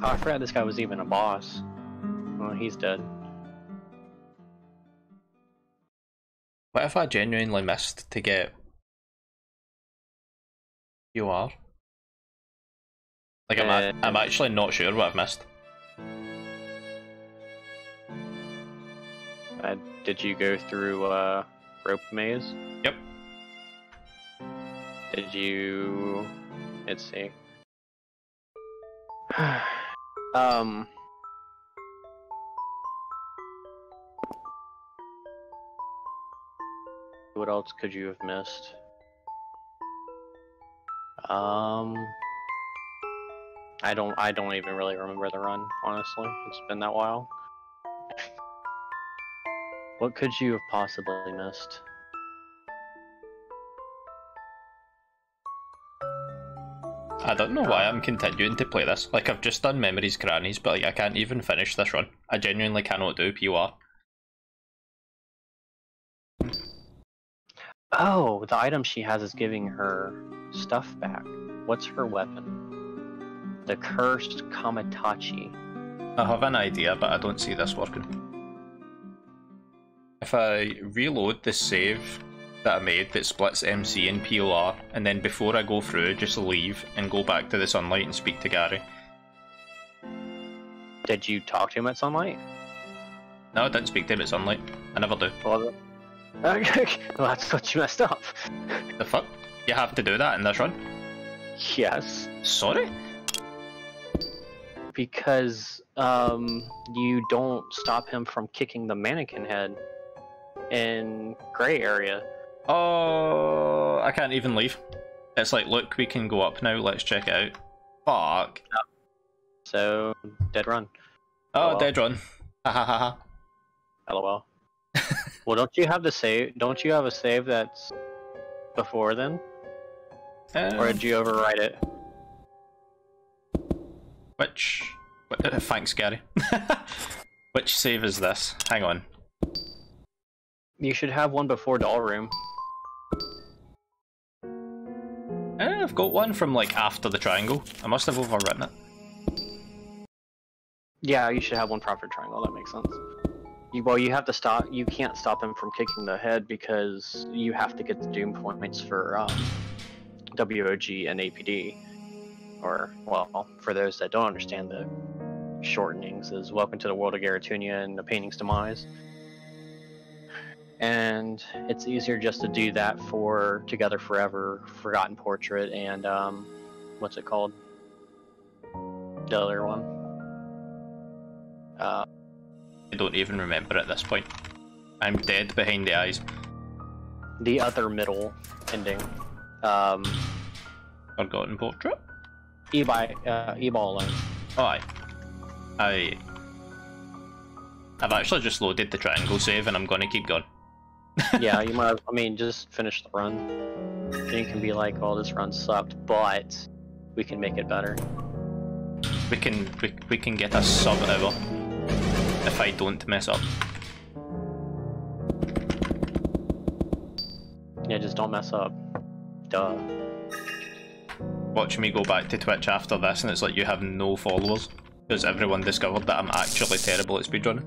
Oh, I forgot this guy was even a boss. Well, he's dead. What if I genuinely missed to get POR? Like, I'm actually not sure what I've missed. Did you go through rope maze? Yep. Did you... Let's see. What else could you have missed? I don't even really remember the run, honestly. It's been that while. What could you have possibly missed? I don't know why I'm continuing to play this. Like, I've just done Memories Crannies, but like, I can't even finish this run. I genuinely cannot do POR. Oh, the item she has is giving her stuff back. What's her weapon? The Cursed Kamatachi. I have an idea, but I don't see this working. If I reload the save that I made that splits MC and POR, and then before I go through, just leave and go back to the Sunlight and speak to Gary. Did you talk to him at Sunlight? No, I didn't speak to him at Sunlight. I never do. Well, that's what you messed up. The fuck? You have to do that in this run? Yes. Sorry? Because, you don't stop him from kicking the mannequin head in gray area. Oh, I can't even leave. It's like, look, we can go up now, let's check it out. Fuck. Oh. So, dead run. Oh, LOL. dead run. Ha ha ha ha. LOL. Well, don't you have the save? Don't you have a save that's before then? Or did you override it? Thanks, Gary. Which save is this? Hang on. You should have one before Doll Room. I've got one from like after the triangle. I must have overwritten it. Yeah, you should have one proper triangle. That makes sense. Well, you have to stop. You can't stop him from kicking the head because you have to get the Doom points for WOG and APD. Or, well, for those that don't understand the shortenings, is Welcome to the World of Garatunia and the Painting's Demise. And it's easier just to do that for Together Forever, Forgotten Portrait, and what's it called? The other one. I don't even remember at this point. I'm dead behind the eyes. The other middle ending. Forgotten Portrait? E-ball alone. Oh, aye. I've actually just loaded the triangle save and I'm gonna keep going. Yeah, you might. I mean, just finish the run. Then you can be like, "Oh, this run sucked, but we can make it better." We can get a sub-hour if I don't mess up. Yeah, just don't mess up. Duh. Watch me go back to Twitch after this and it's like you have no followers because everyone discovered that I'm actually terrible at speedrunning.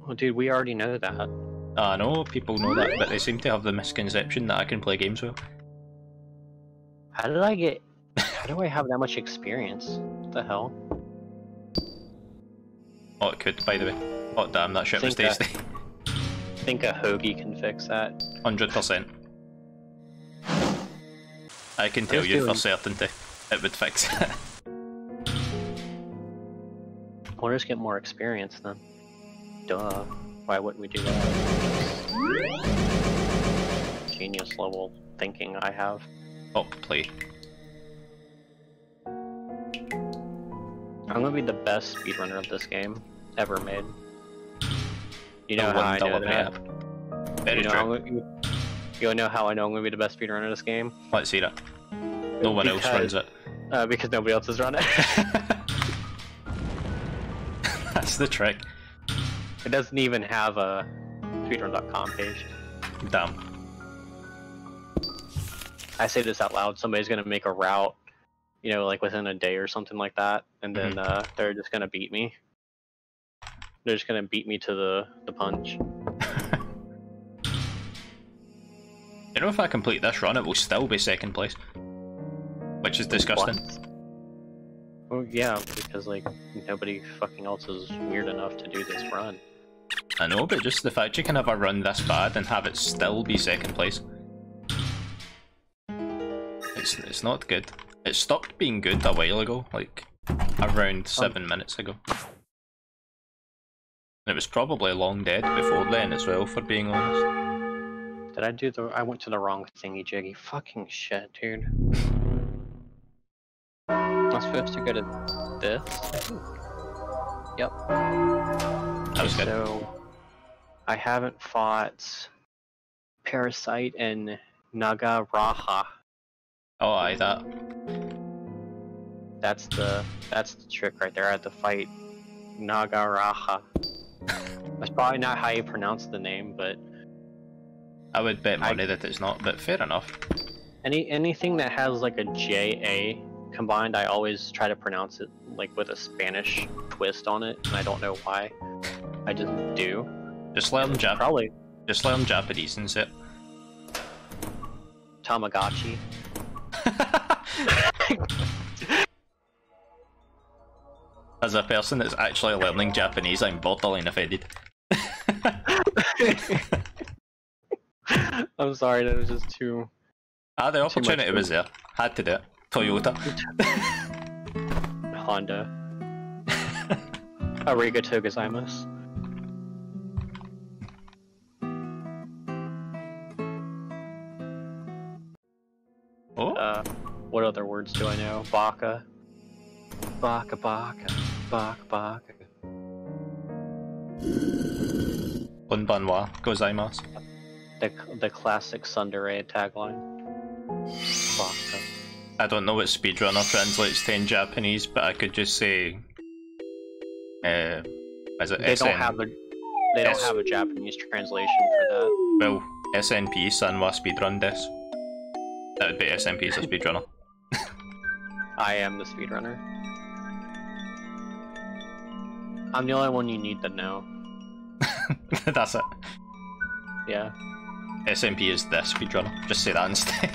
Well, dude, we already know that. I know, people know that, but they seem to have the misconception that I can play games well. How do I have that much experience? What the hell? Oh, it could, by the way. Oh, damn, that shit was tasty. Think a hoagie can fix that. 100%. I can tell you for certainty it would fix it. We'll just get more experience then. Duh. Why wouldn't we do that? Genius level thinking I have. Oh, play. I'm gonna be the best speedrunner of this game ever made. You know how I know that? Very true. You wanna know how I know I'm gonna be the best speedrunner of this game? Let's see that. No one else runs it. Because nobody else has run it. That's the trick. It doesn't even have a speedrun.com page. Damn. I say this out loud, somebody's gonna make a route, you know, like within a day or something like that, and then they're just gonna beat me. They're just gonna beat me to the punch. You know, if I complete this run, it will still be second place. Which is disgusting. What? Well, yeah, because, like, nobody fucking else is weird enough to do this run. I know, but just the fact you can have a run this bad and have it still be second place. It's not good. It stopped being good a while ago, like, around 7 minutes ago. It was probably long dead before then as well, for being honest. Did I do I went to the wrong thingy jiggy. Fucking shit, dude. I'm supposed to go to this? Yep. That was good. So, I haven't fought Parasite and Nagaraja. Oh, aye, that. That's the trick right there. I had to fight Nagaraja. That's probably not how you pronounce the name, but I would bet money that it's not, but fair enough. Anything that has like a J-A combined, I always try to pronounce it like with a Spanish twist on it, and I don't know why. I just do. Just learn Probably. Just learn Japanese and sit. Tamagotchi. As a person that's actually learning Japanese, I'm borderline offended. I'm sorry, that was just too... The opportunity was there. Had to do it. Toyota. Honda. Arigato gozaimasu. Oh? What other words do I know? Baka. Baka baka. Baka baka. Konbanwa gozaimasu. The classic Tsundere tagline. Baka. I don't know what speedrunner translates to in Japanese, but I could just say, is it They SN? don't have a Japanese translation for that. Well, SNP Sanwa speedrun des. That would be SNP as a speedrunner. I am the speedrunner. I'm the only one you need to know. That's it. Yeah. SNP is this speedrunner. Just say that instead.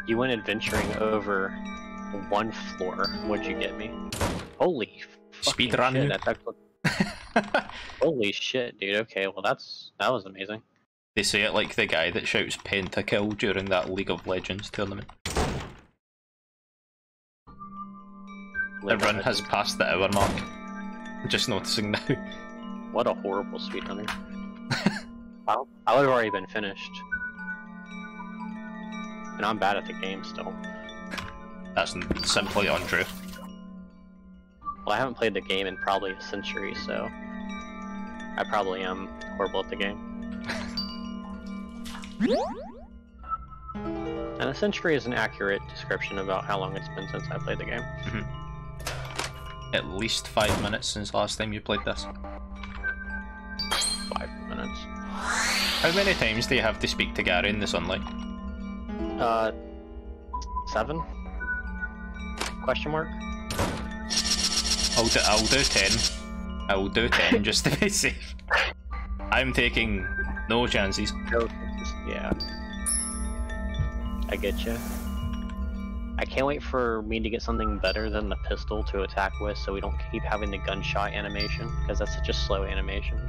You went adventuring over one floor. What'd you get me? Holy Speedrun. shit! That holy shit, dude. Okay, well that was amazing. They say it like the guy that shouts pentakill during that League of Legends tournament. The run has passed the hour mark. I'm just noticing now. What a horrible speedrunner. I would have already been finished. And I'm bad at the game still. That's simply untrue. Well, I haven't played the game in probably a century, so I probably am horrible at the game. And a century is an accurate description about how long it's been since I played the game. At least 5 minutes since last time you played this. 5 minutes. How many times do you have to speak to Gary in the sunlight? 7? Question mark? I'll do 10. I will do 10 just to be safe. I'm taking no chances. Yeah. I get you. I can't wait for me to get something better than the pistol to attack with, so we don't keep having the gunshot animation, because that's such a slow animation.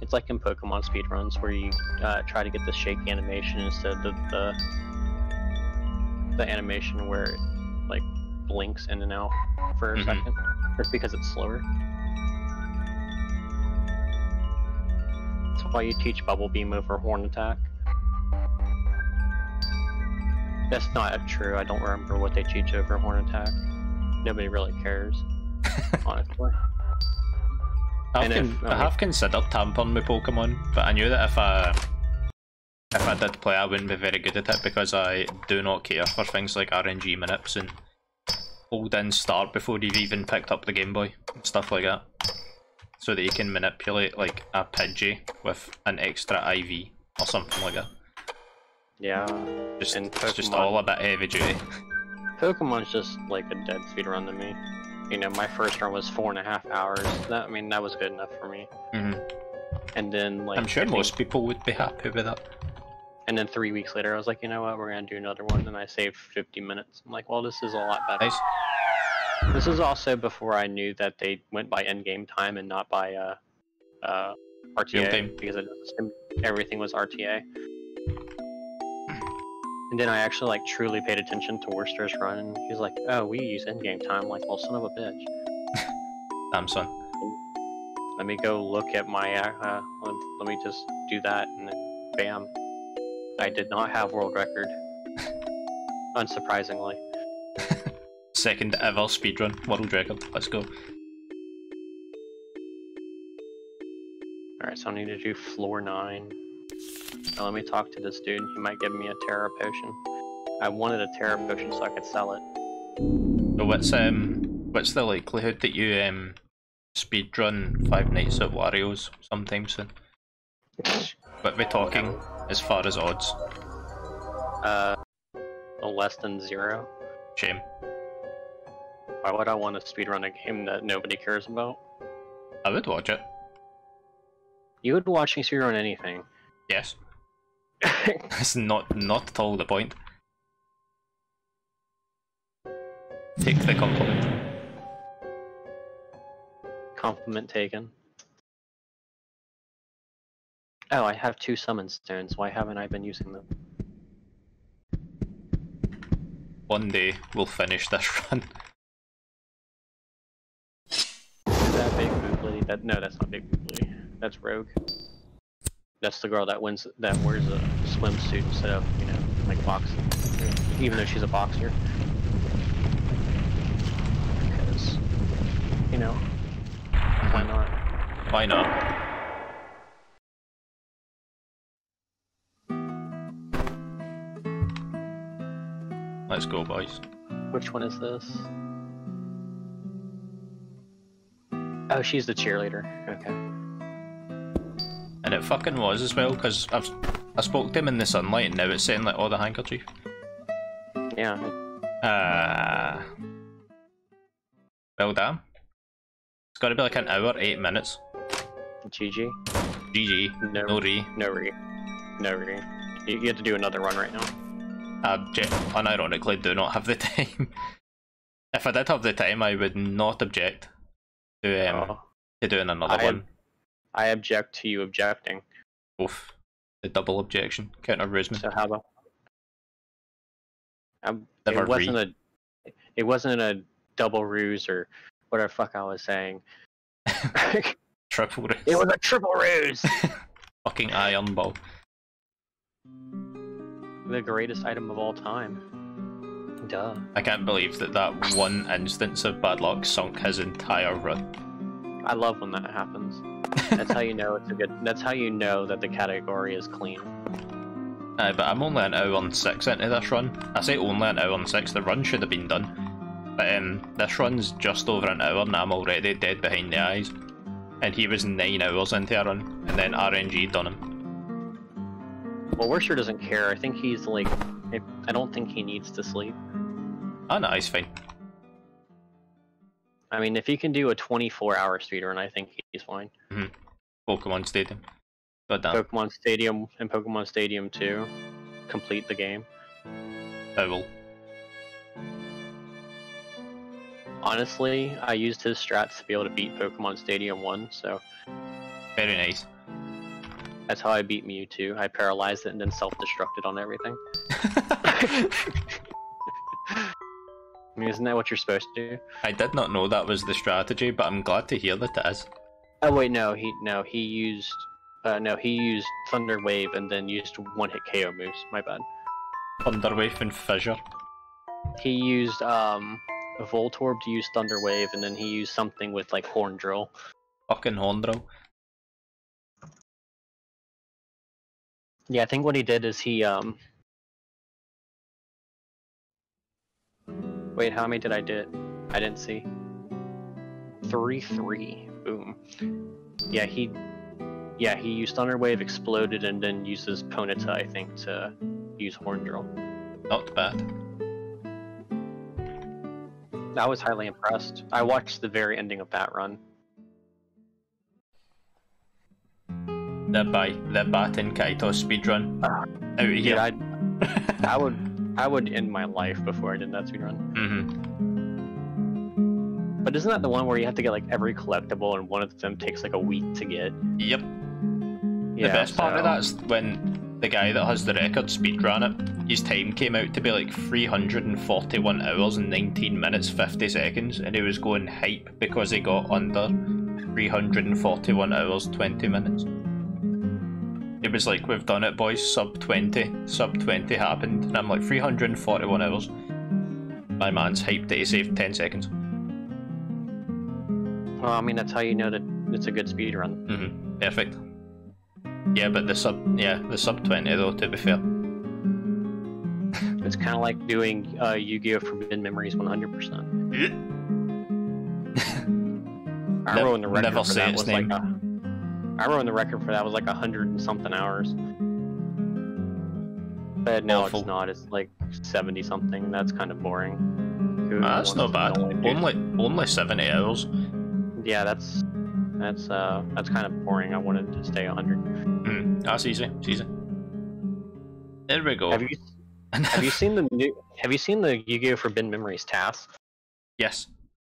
It's like in Pokemon speedruns where you try to get the shake animation instead of the animation where it like blinks in and out for a second. That's because it's slower. That's why you teach Bubble Beam over Horn Attack. That's not true. I don't remember what they teach over Horn Attack. Nobody really cares, honestly. I have considered tampering with Pokemon, but I knew that if I did play, I wouldn't be very good at it because I do not care for things like RNG manips and hold in start before you've even picked up the Game Boy and stuff like that, so that you can manipulate like a Pidgey with an extra IV or something like that. Yeah, it's just all a bit heavy duty. Pokemon's just like a dead speedrun to me. You know, my first run was 4.5 hours. I mean, that was good enough for me. And then, like, I'm sure most people would be happy with that. And then 3 weeks later, I was like, you know what, we're gonna do another one, and I saved 50 minutes. I'm like, well, this is a lot better. Nice. This is also before I knew that they went by endgame time and not by RTA, because everything was RTA. And then I actually like truly paid attention to Worcester's run, and he's like, "Oh, we use endgame time." I'm like, well, son of a bitch. Damn son. Let me go look at my. Let me just do that, and then, bam! I did not have world record. Unsurprisingly. Second ever speedrun world record. Let's go. All right, so I need to do floor 9. Now let me talk to this dude. He might give me a Terra potion. I wanted a Terra potion so I could sell it. So what's the likelihood that you speedrun 5 Nights at Wario's sometime soon? What we're talking as far as odds? Less than 0. Shame. Why would I want to speedrun a game that nobody cares about? I would watch it. You would watch me speedrun anything. Yes. That's not at all the point. Take the compliment. Compliment taken. Oh, I have 2 summon stones. Why haven't I been using them? One day we'll finish this run. Is that Big Boot Lady? No, that's not Big Boot Lady. That's Rogue. That's the girl that wears a swimsuit instead of, you know, like boxing. Even though she's a boxer. Because, you know, why not? Why not? Let's go, boys. Which one is this? Oh, she's the cheerleader. Okay. And it fucking was as well, because I spoke to him in the sunlight and now it's saying like, oh, the handkerchief. Yeah. Well, damn. It's gotta be like an hour, 8 minutes. GG. GG. No re. No re. No re. You have to do another run right now. I unironically do not have the time. If I did have the time, I would not object to doing another one. I object to you objecting. Oof. The double objection. Counter Roseman. So how about... It wasn't a double ruse or whatever the fuck I was saying. Triple ruse. It was a triple ruse! Fucking iron ball. The greatest item of all time. Duh. I can't believe that one instance of bad luck sunk his entire run. I love when that happens. That's how you know it's a good. That's how you know that the category is clean. But I'm only an hour and 6 into this run. I say only an hour and 6. The run should have been done, but this run's just over an hour and I'm already dead behind the eyes. And he was 9 hours into a run, and then RNG done him. Well, Worcester doesn't care. I think he's like, I don't think he needs to sleep. Oh no, he's fine. I mean, if he can do a 24-hour speedrun, I think he's fine. Pokemon Stadium. God damn. Pokemon Stadium and Pokemon Stadium 2. Complete the game. I will. Honestly, I used his strats to be able to beat Pokemon Stadium 1, so... Very nice. That's how I beat Mewtwo. I paralyzed it and then self-destructed on everything. I mean, isn't that what you're supposed to do? I did not know that was the strategy, but I'm glad to hear that it is. Oh wait, he used Thunder Wave and then used one-hit KO moves. My bad. Thunder Wave and Fissure. He used Voltorb to use Thunder Wave, and then he used something with like Horn Drill. Fucking Horn Drill. Yeah, I think what he did is he Wait, how many did I do? I didn't see. 3-3. Boom. Yeah, he used Thunder Wave, exploded, and then uses Ponyta, I think, to use Horn Drill. Not bad. I was highly impressed. I watched the very ending of that run. The Baton Kaito speedrun. Out of here. I would end my life before I did that speedrun. But isn't that the one where you have to get like every collectible and one of them takes like a week to get? Yep. Yeah, the best part of that's when the guy that has the record speedran it, his time came out to be like 341 hours and 19 minutes 50 seconds, and he was going hype because he got under 341 hours 20 minutes. It was like, we've done it boys, sub 20 happened, and I'm like 341 hours. My man's hyped that he saved 10 seconds. Well, I mean, that's how you know that it's a good speedrun. Perfect. Yeah, but the sub 20 though, to be fair. It's kind of like doing Yu-Gi-Oh! Forbidden Memories 100%. I remember when the record never for say that its was name. like I remember when the record for that was like 100 and something hours. But no, Awful. it's not. It's like 70 something. That's kind of boring. That's not bad. Only 70 hours. Yeah, that's kind of boring. I wanted to stay 100. That's easy. It's easy. There we go. Have you seen the Yu-Gi-Oh! Forbidden Memories task? Yes.